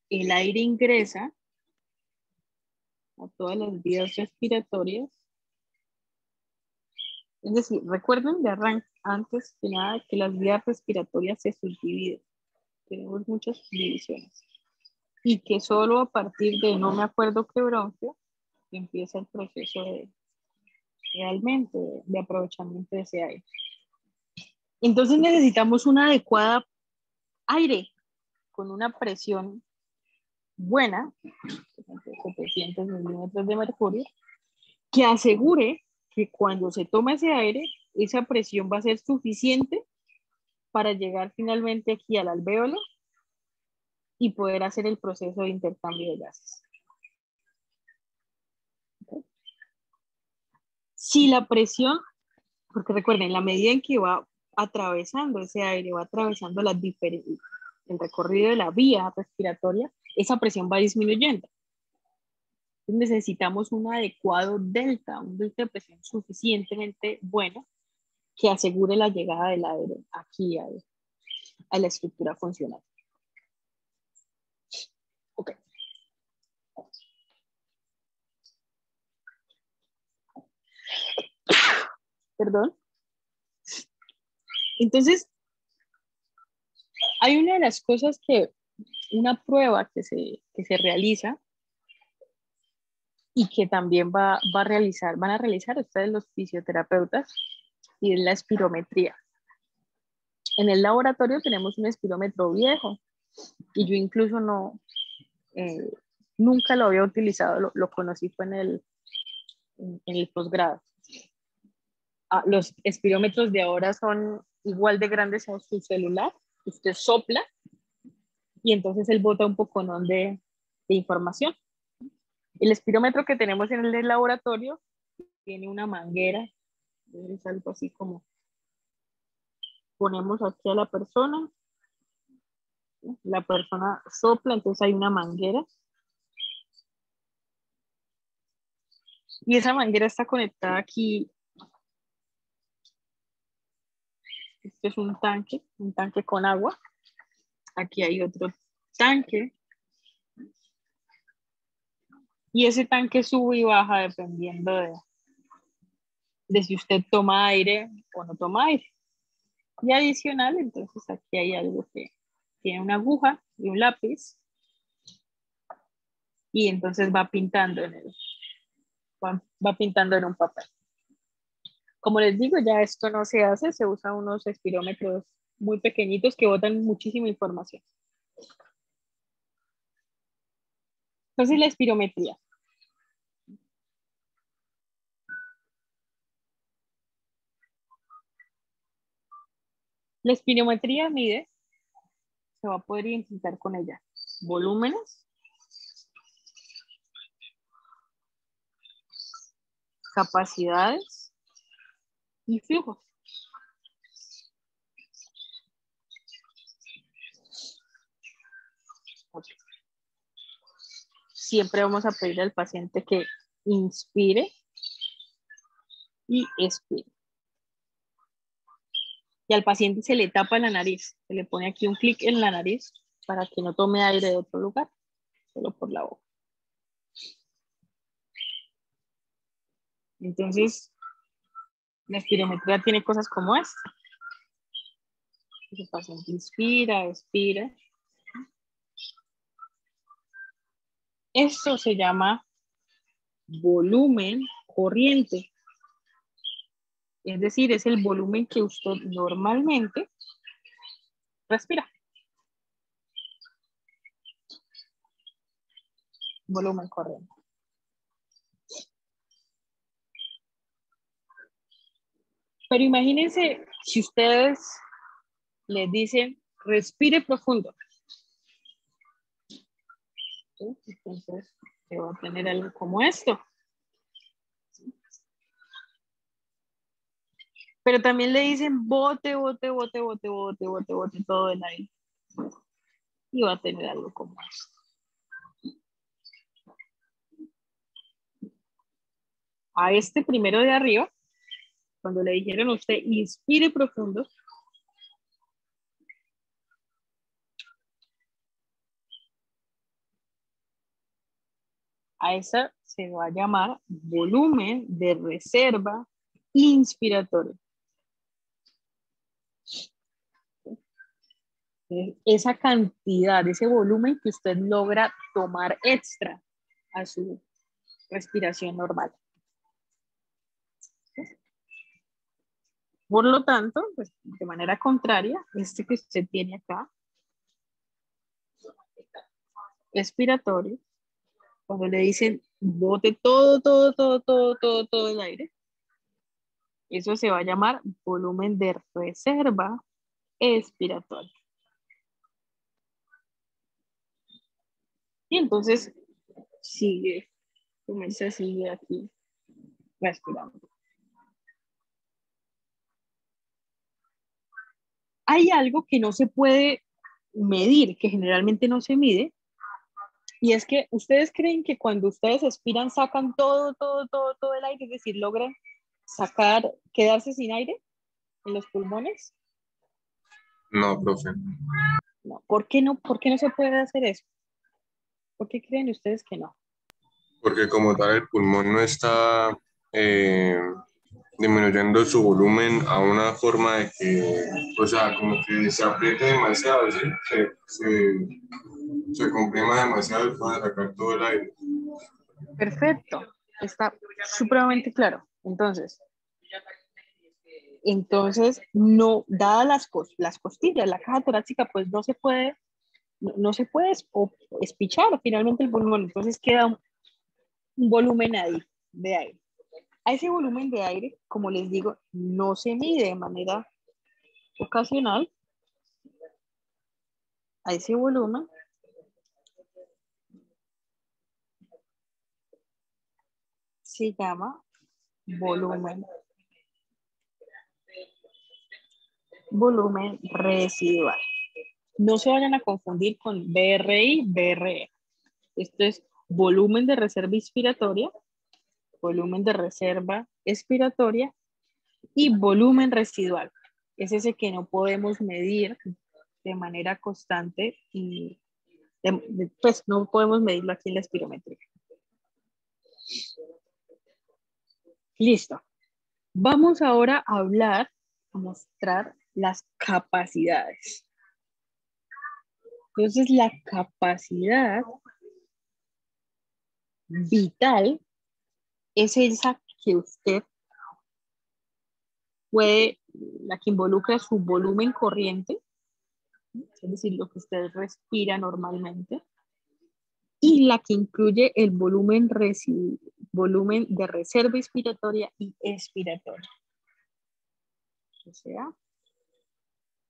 el aire ingresa a todas las vías respiratorias, es decir, recuerden de arranque, antes que nada, que las vías respiratorias se subdividen. Tenemos muchas divisiones. Y que solo a partir de no me acuerdo qué bronquio empieza el proceso de realmente de aprovechamiento de ese aire. Entonces necesitamos una adecuada aire con una presión buena, 700 milímetros de mercurio, que asegure que cuando se toma ese aire, esa presión va a ser suficiente para llegar finalmente aquí al alvéolo y poder hacer el proceso de intercambio de gases. ¿Okay? Si la presión, porque recuerden, la medida en que va atravesando ese aire, va atravesando el recorrido de la vía respiratoria, esa presión va disminuyendo. Entonces necesitamos un adecuado delta, un delta de presión suficientemente bueno que asegure la llegada del aire aquí a la estructura funcional. Ok. Perdón. Entonces, hay una de las cosas una prueba que se realiza y que también van a realizar ustedes los fisioterapeutas, y es la espirometría. En el laboratorio tenemos un espirómetro viejo y yo incluso nunca lo había utilizado, lo conocí fue en el posgrado. Los espirómetros de ahora son igual de grandes a su celular, usted sopla y entonces él bota un poconón de información. El espirómetro que tenemos en el laboratorio tiene una manguera, es algo así como ponemos aquí a la persona sopla, entonces hay una manguera y esa manguera está conectada aquí. Este es un tanque con agua. Aquí hay otro tanque y ese tanque sube y baja dependiendo de si usted toma aire o no toma aire. Y adicional, entonces aquí hay algo que tiene una aguja y un lápiz y entonces va pintando va pintando en un papel. Como les digo, ya esto no se hace, se usan unos espirómetros muy pequeñitos que botan muchísima información. Entonces la espirometría. La espirometría mide, se va a poder identificar con ella, volúmenes, capacidades y flujos. Okay. siempre vamos a pedir al paciente que inspire y expire. Y al paciente se le tapa la nariz, se le pone aquí un clic en la nariz para que no tome aire de otro lugar, solo por la boca. Entonces, la espirometría tiene cosas como esta. El paciente inspira, expira. Esto se llama volumen corriente. Es decir, es el volumen que usted normalmente respira. Volumen corriente. Pero imagínense si ustedes les dicen, respire profundo. ¿Sí? Entonces, se va a tener algo como esto. Pero también le dicen, bote, bote, bote, bote, bote, bote, bote, todo el aire. Y va a tener algo como esto. A este primero de arriba, cuando le dijeron a usted, inspire profundo, a esa se va a llamar volumen de reserva inspiratorio. Esa cantidad, ese volumen que usted logra tomar extra a su respiración normal. Por lo tanto, pues, de manera contraria, este que usted tiene acá, expiratorio, cuando le dicen bote todo, todo, todo, todo, todo, todo el aire, eso se va a llamar volumen de reserva expiratoria. Y entonces sigue, comienza a seguir aquí respirando. Hay algo que no se puede medir, que generalmente no se mide, y es que ustedes creen que cuando ustedes expiran sacan todo, todo, todo, todo el aire, es decir, logran sacar, quedarse sin aire en los pulmones. No, profe. No. ¿Por qué no? ¿Por qué no se puede hacer eso? ¿Por qué creen ustedes que no? Porque como tal el pulmón no está disminuyendo su volumen a una forma de que, o sea, como que se apriete demasiado, ¿sí? Se comprima demasiado y puede sacar todo el aire. Perfecto. Está supremamente claro. Entonces, no, dadas las costillas, la caja torácica, pues no se puede, no se puede espichar finalmente el pulmón. Entonces queda un volumen ahí de aire. A ese volumen de aire, como les digo, no se mide de manera ocasional. A ese volumen se llama volumen residual. No se vayan a confundir con BRI, BRE. Esto es volumen de reserva inspiratoria, volumen de reserva expiratoria y volumen residual. Es ese que no podemos medir de manera constante y pues no podemos medirlo aquí en la espirometría. Listo. Vamos ahora a hablar, a mostrar las capacidades. Entonces, la capacidad vital es esa que usted puede, la que involucra su volumen corriente, es decir, lo que usted respira normalmente, y la que incluye el volumen de reserva inspiratoria y expiratoria. O sea,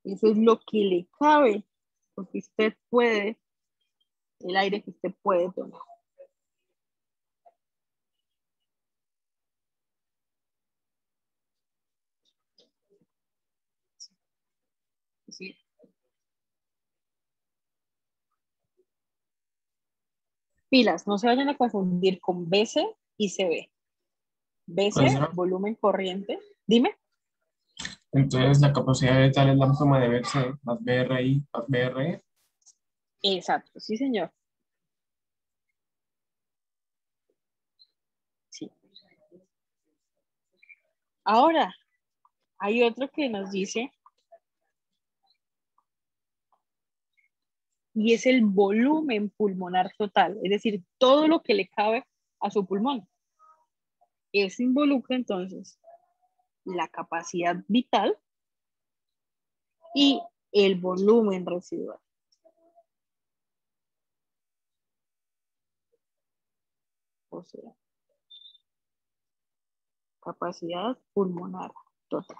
eso es lo que le cabe, lo que usted puede, el aire que usted puede tomar. ¿Sí? Pilas, no se vayan a confundir con BC y CB. BC, ¿Cuál será? volumen corriente. Dime. Entonces la capacidad vital es la suma de BC más BRI más BRE. Exacto, sí, señor. Sí. Ahora, hay otro que nos dice, y es el volumen pulmonar total, es decir, todo lo que le cabe a su pulmón. Eso involucra entonces la capacidad vital y el volumen residual. O sea, capacidad pulmonar total.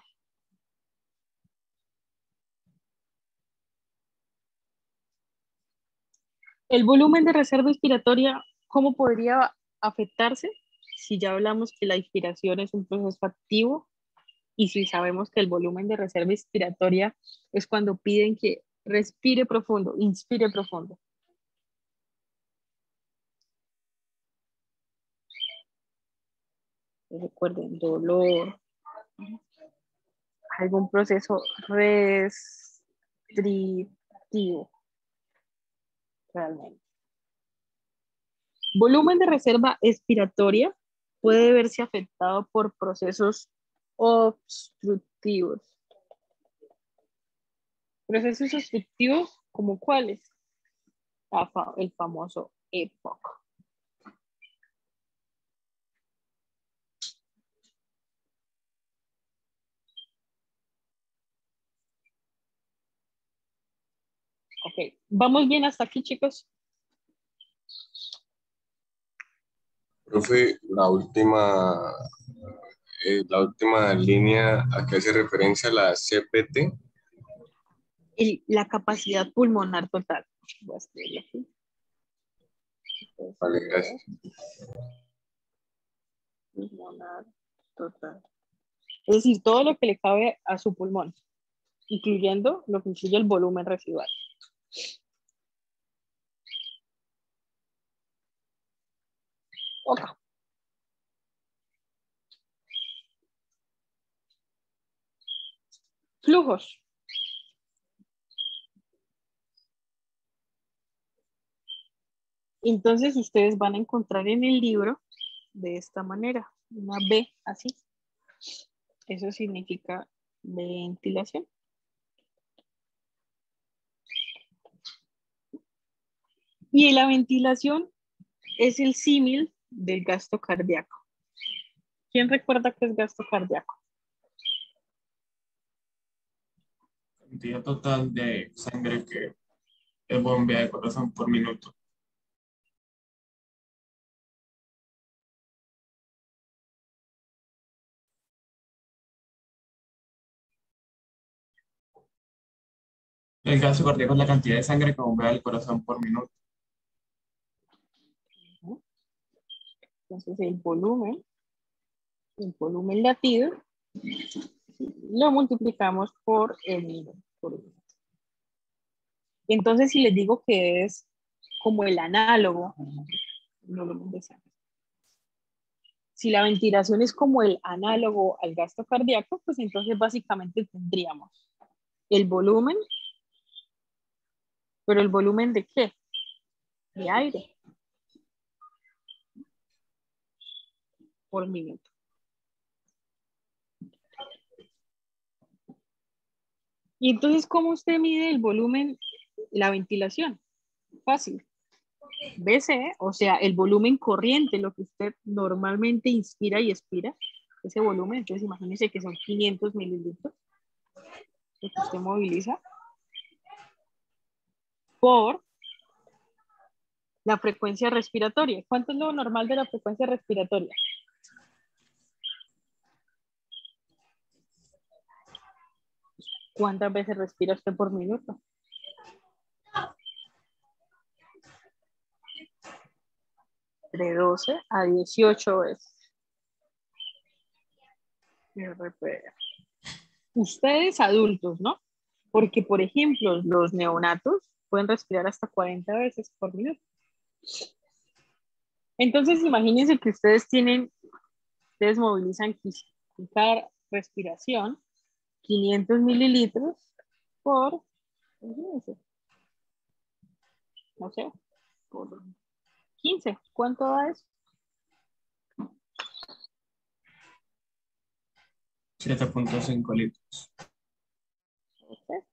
El volumen de reserva inspiratoria, ¿cómo podría afectarse? Si ya hablamos que la inspiración es un proceso activo y si sabemos que el volumen de reserva inspiratoria es cuando piden que respire profundo, inspire profundo. Recuerden, dolor, algún proceso restrictivo, realmente. Volumen de reserva expiratoria puede verse afectado por procesos obstructivos. Procesos obstructivos, ¿como cuáles? El famoso EPOC. Ok, ¿vamos bien hasta aquí, chicos? Profe, la última línea a que hace referencia la CPT. La capacidad pulmonar total. Voy a escribirlo aquí. Vale, gracias. Pulmonar total. Es decir, todo lo que le cabe a su pulmón, incluyendo lo que incluye el volumen residual. Ok. Flujos. Entonces ustedes van a encontrar en el libro de esta manera, una B así. Eso significa ventilación. Y la ventilación es el símil del gasto cardíaco. ¿Quién recuerda qué es gasto cardíaco? Cantidad total de sangre que es bombea de corazón por minuto. El gasto cardíaco es la cantidad de sangre que bombea el corazón por minuto. Entonces el volumen latido, lo multiplicamos por el minuto. Entonces si les digo que es como el análogo, volumen de sangre. Si la ventilación es como el análogo al gasto cardíaco, pues entonces básicamente tendríamos el volumen, pero ¿el volumen de qué? De aire por minuto. Y entonces, ¿cómo usted mide el volumen, la ventilación? Fácil. BC, o sea, el volumen corriente, lo que usted normalmente inspira y expira, ese volumen, entonces imagínese que son 500 mililitros, lo que usted moviliza, por la frecuencia respiratoria. ¿Cuánto es lo normal de la frecuencia respiratoria? ¿Cuántas veces respira usted por minuto? De 12 a 18 veces. Ustedes adultos, ¿no? Porque, por ejemplo, los neonatos pueden respirar hasta 40 veces por minuto. Entonces, imagínense que ustedes movilizan con cada respiración 500 mililitros por, imagínense, no sé, por 15. ¿Cuánto da eso? 7.5 litros. Ok.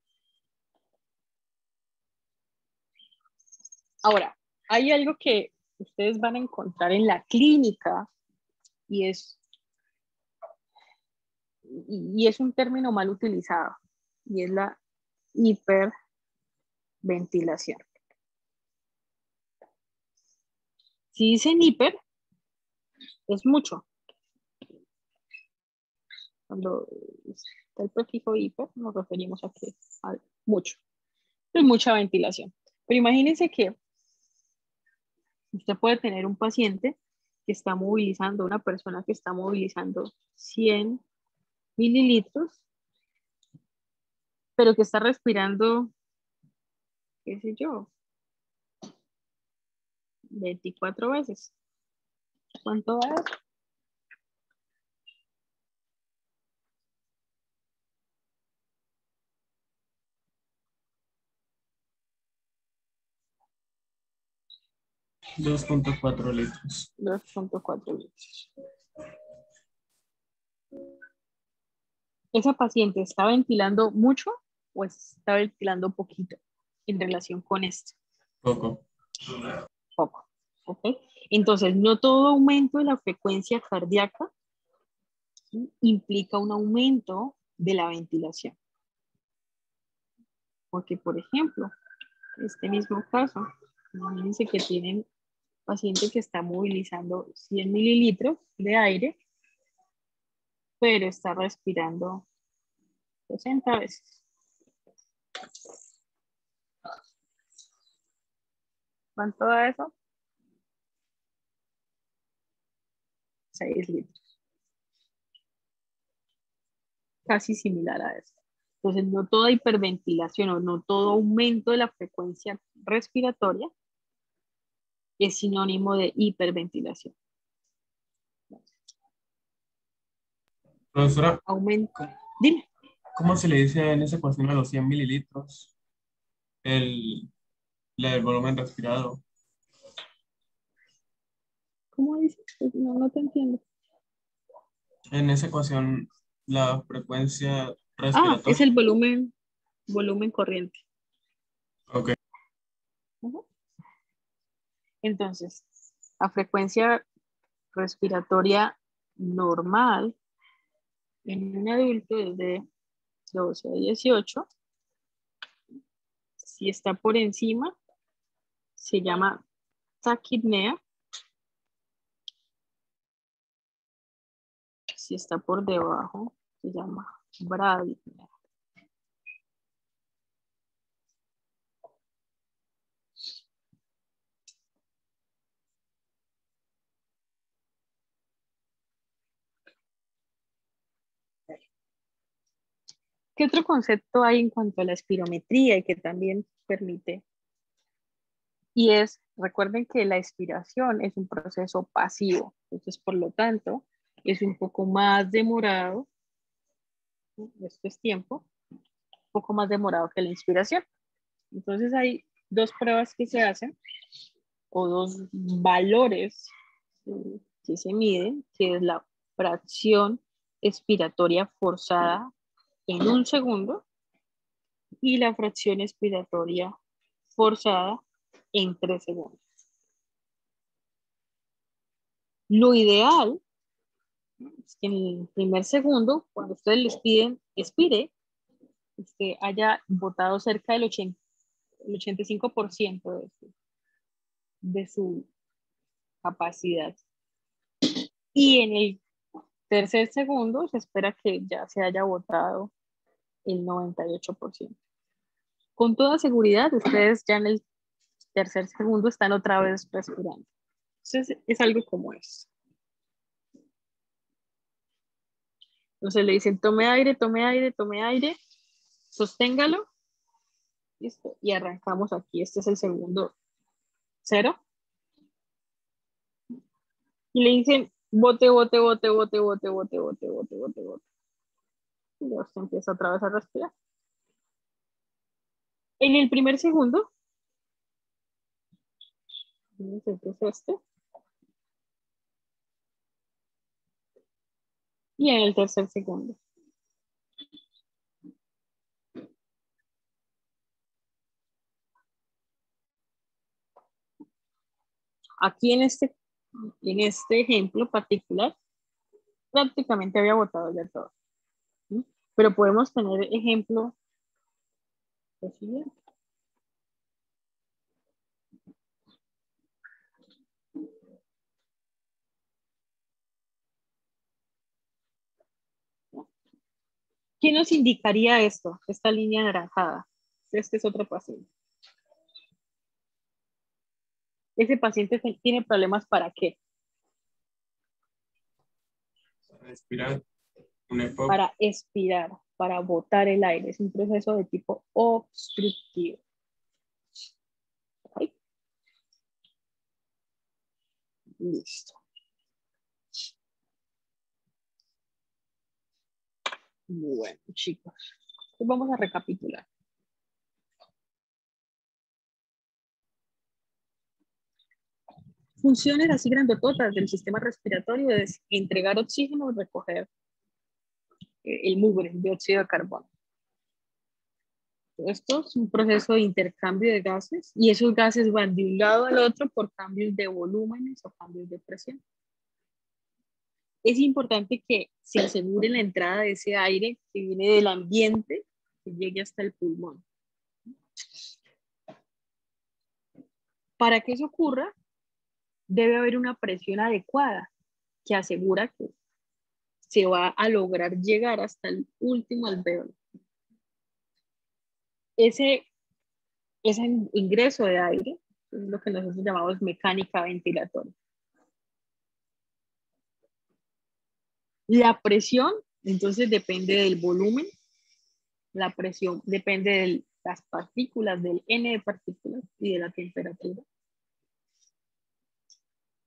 Ahora, hay algo que ustedes van a encontrar en la clínica y es un término mal utilizado y es la hiperventilación. Si dicen hiper, es mucho. Cuando está el prefijo hiper, nos referimos a mucho. Es mucha ventilación. Pero imagínense que usted puede tener un paciente que está movilizando, una persona que está movilizando 100 mililitros, pero que está respirando, qué sé yo, 24 veces. ¿Cuánto va a dar? $2.4 litros. 2.4 litros. ¿Esa paciente está ventilando mucho o está ventilando poquito en relación con esto? Poco. Poco. ¿Ok? Entonces, no todo aumento de la frecuencia cardíaca, ¿sí?, implica un aumento de la ventilación. Porque, por ejemplo, este mismo caso, imagínense que tienen paciente que está movilizando 100 mililitros de aire, pero está respirando 60 veces. ¿Cuánto da eso? 6 litros. Casi similar a esto. Entonces, no toda hiperventilación o no todo aumento de la frecuencia respiratoria es sinónimo de hiperventilación. Profesora, Aumento. Dime. ¿cómo se le dice en esa ecuación a los 100 mililitros? El volumen respirado. ¿Cómo dices? No, no te entiendo. En esa ecuación, la frecuencia Es respiratoria. el volumen corriente. Ok. Ujú. Entonces, la frecuencia respiratoria normal en un adulto es de 12 a 18. Si está por encima, se llama taquipnea. Si está por debajo, se llama bradipnea. ¿Qué otro concepto hay en cuanto a la espirometría y que también permite? Y recuerden que la expiración es un proceso pasivo, entonces por lo tanto es un poco más demorado, esto es tiempo, un poco más demorado que la inspiración. Entonces hay dos pruebas que se hacen o dos valores que se miden, que es la fracción expiratoria forzada en un segundo y la fracción expiratoria forzada en 3 segundos. Lo ideal es que en el primer segundo, cuando ustedes les piden expire, usted haya botado cerca del 85% de su capacidad. Y en el tercer segundo se espera que ya se haya botado el 98%. Con toda seguridad, ustedes ya en el tercer segundo están otra vez respirando. Entonces, es algo como eso. Entonces le dicen, tome aire, tome aire, tome aire, sosténgalo. Listo. Y arrancamos aquí. Este es el segundo 0. Y le dicen, bote, bote, bote, bote, bote, bote, bote, bote, bote, bote. Y ya usted empieza otra vez a respirar. En el primer segundo, este es este. Y en el tercer segundo. Aquí en este ejemplo particular, prácticamente había botado ya todo. ¿Sí? Pero podemos tener ejemplo lo siguiente. ¿Qué nos indicaría esto? Esta línea anaranjada. Este es otro paciente. Ese paciente tiene problemas ¿para qué? Respirar. Un EPOC. Para expirar, para botar el aire. Es un proceso de tipo obstructivo. ¿Okay? Listo. Bueno, chicos, pues vamos a recapitular. Funciones así grandototas del sistema respiratorio es entregar oxígeno y recoger el mugre, el dióxido de carbono. Esto es un proceso de intercambio de gases y esos gases van de un lado al otro por cambios de volúmenes o cambios de presión. Es importante que se asegure la entrada de ese aire que viene del ambiente que llegue hasta el pulmón. Para que eso ocurra, debe haber una presión adecuada que asegura que se va a lograr llegar hasta el último alveolo. Ese ingreso de aire es lo que nosotros llamamos mecánica ventilatoria. La presión, entonces, depende del volumen. La presión depende de las partículas, del N de partículas y de la temperatura.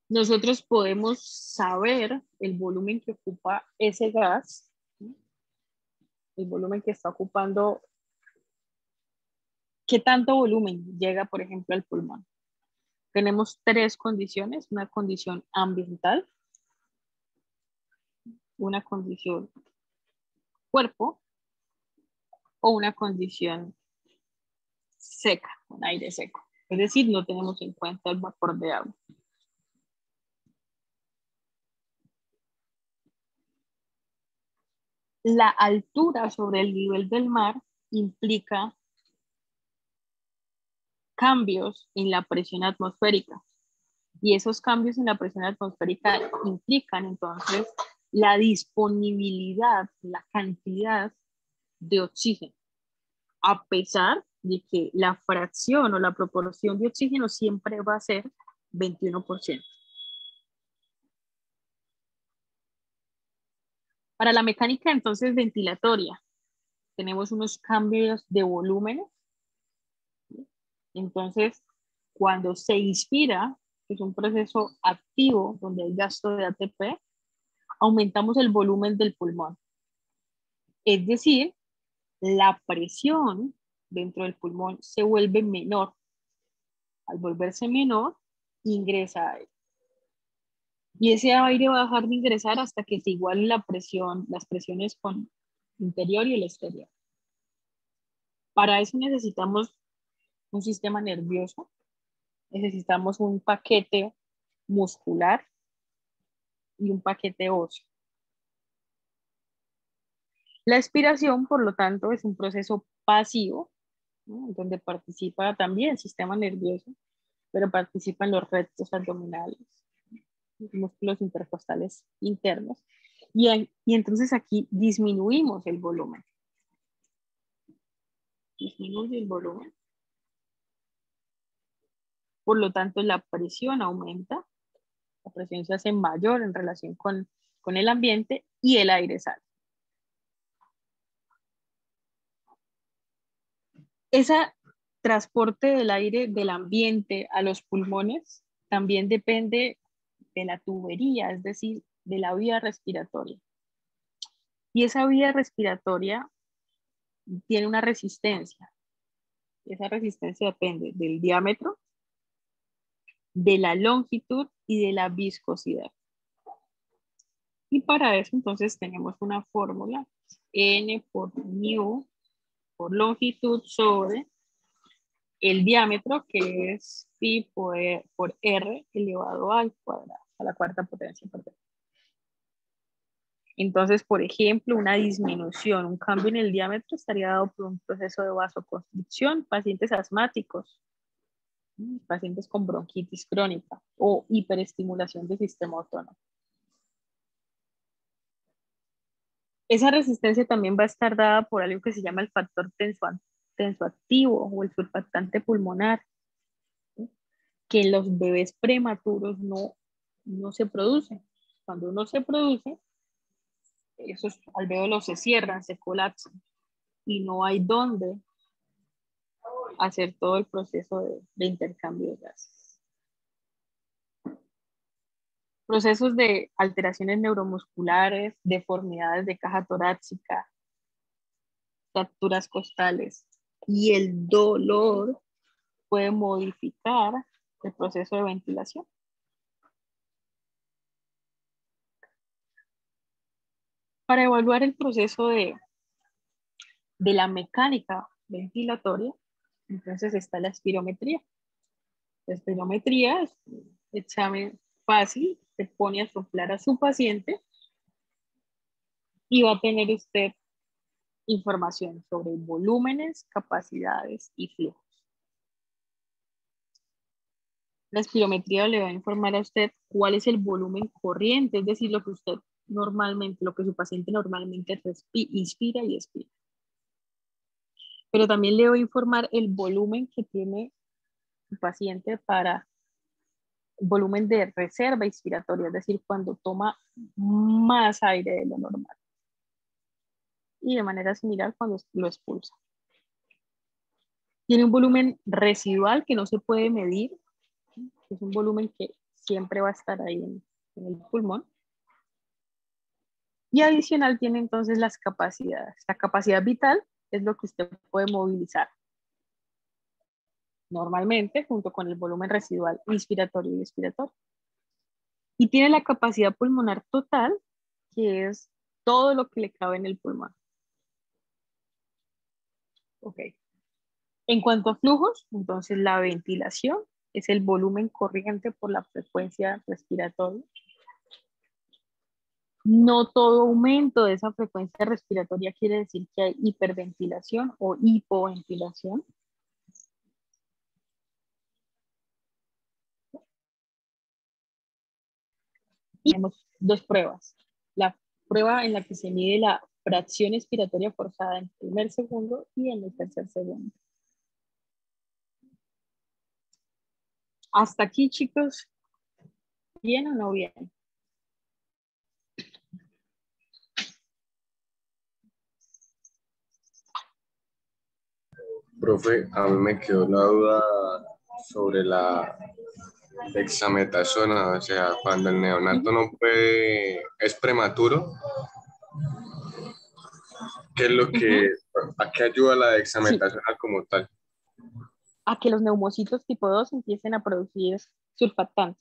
Nosotros podemos saber el volumen que ocupa ese gas, ¿sí? El volumen que está ocupando, qué tanto volumen llega, por ejemplo, al pulmón. Tenemos tres condiciones: una condición ambiental, una condición cuerpo o una condición seca, con aire seco. Es decir, no tenemos en cuenta el vapor de agua. La altura sobre el nivel del mar implica cambios en la presión atmosférica. Y esos cambios en la presión atmosférica implican entonces la disponibilidad, la cantidad de oxígeno, a pesar de que la fracción o la proporción de oxígeno siempre va a ser 21%. Para la mecánica entonces ventilatoria, tenemos unos cambios de volúmenes. Entonces, cuando se inspira, que es un proceso activo donde hay gasto de ATP, aumentamos el volumen del pulmón. Es decir, la presión dentro del pulmón se vuelve menor. Al volverse menor, ingresa aire. Y ese aire va a dejar de ingresar hasta que se iguale la presión, las presiones con el interior y el exterior. Para eso necesitamos un sistema nervioso, necesitamos un paquete muscular y un paquete óseo. La expiración, por lo tanto, es un proceso pasivo, ¿no? Donde participa también el sistema nervioso, pero participan los rectos abdominales, los músculos intercostales internos, y entonces aquí disminuimos el volumen. Disminuye el volumen. Por lo tanto, la presión aumenta, la presión se hace mayor en relación con el ambiente y el aire sale. Ese transporte del aire del ambiente a los pulmones también depende de la tubería, es decir, de la vía respiratoria. Y esa vía respiratoria tiene una resistencia. Esa resistencia depende del diámetro, de la longitud y de la viscosidad. Y para eso entonces tenemos una fórmula, N por mu por longitud sobre el diámetro, que es pi por r elevado al cuadrado, a la cuarta potencia. Perdón. Entonces, por ejemplo, una disminución, un cambio en el diámetro estaría dado por un proceso de vasoconstricción, pacientes asmáticos, pacientes con bronquitis crónica o hiperestimulación del sistema autónomo. Esa resistencia también va a estar dada por algo que se llama el factor tensoactivo o el surfactante pulmonar, ¿sí? Que en los bebés prematuros no se produce. Cuando no se produce, esos alvéolos se cierran, se colapsan y no hay dónde hacer todo el proceso de intercambio de gases. Procesos de alteraciones neuromusculares, deformidades de caja torácica, fracturas costales y el dolor puede modificar el proceso de ventilación. Para evaluar el proceso de la mecánica ventilatoria, entonces está la espirometría. La espirometría es un examen fácil, se pone a soplar a su paciente y va a tener usted información sobre volúmenes, capacidades y flujos. La espirometría le va a informar a usted cuál es el volumen corriente, es decir, lo que usted normalmente, lo que su paciente normalmente inspira y expira. Pero también le va a informar el volumen que tiene su paciente para volumen de reserva inspiratoria, es decir, cuando toma más aire de lo normal. Y de manera similar cuando lo expulsa. Tiene un volumen residual que no se puede medir, es un volumen que siempre va a estar ahí en el pulmón. Y adicional tiene entonces las capacidades. La capacidad vital es lo que usted puede movilizar normalmente junto con el volumen residual inspiratorio y expiratorio. Y tiene la capacidad pulmonar total, que es todo lo que le cabe en el pulmón. Ok. En cuanto a flujos, entonces la ventilación es el volumen corriente por la frecuencia respiratoria. No todo aumento de esa frecuencia respiratoria quiere decir que hay hiperventilación o hipoventilación. Y tenemos dos pruebas. La prueba en la que se mide la fracción expiratoria forzada en el primer segundo y en el tercer segundo. Hasta aquí, chicos, ¿bien o no bien? Profe, a mí me quedó la duda sobre la dexametasona, o sea, cuando el neonato no puede, es prematuro, ¿qué es lo que, a qué ayuda la dexametasona como tal? A que los neumocitos tipo 2 empiecen a producir surfactante.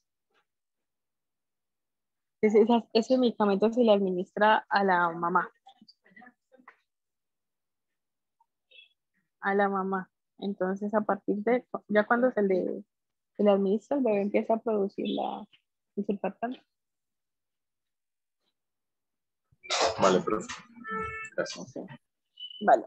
Entonces, ese medicamento se le administra a la mamá. A la mamá. Entonces, a partir de, ya cuando se le administra, el bebé empieza a producir el surfactante. Vale, profe. Gracias. Okay. Vale.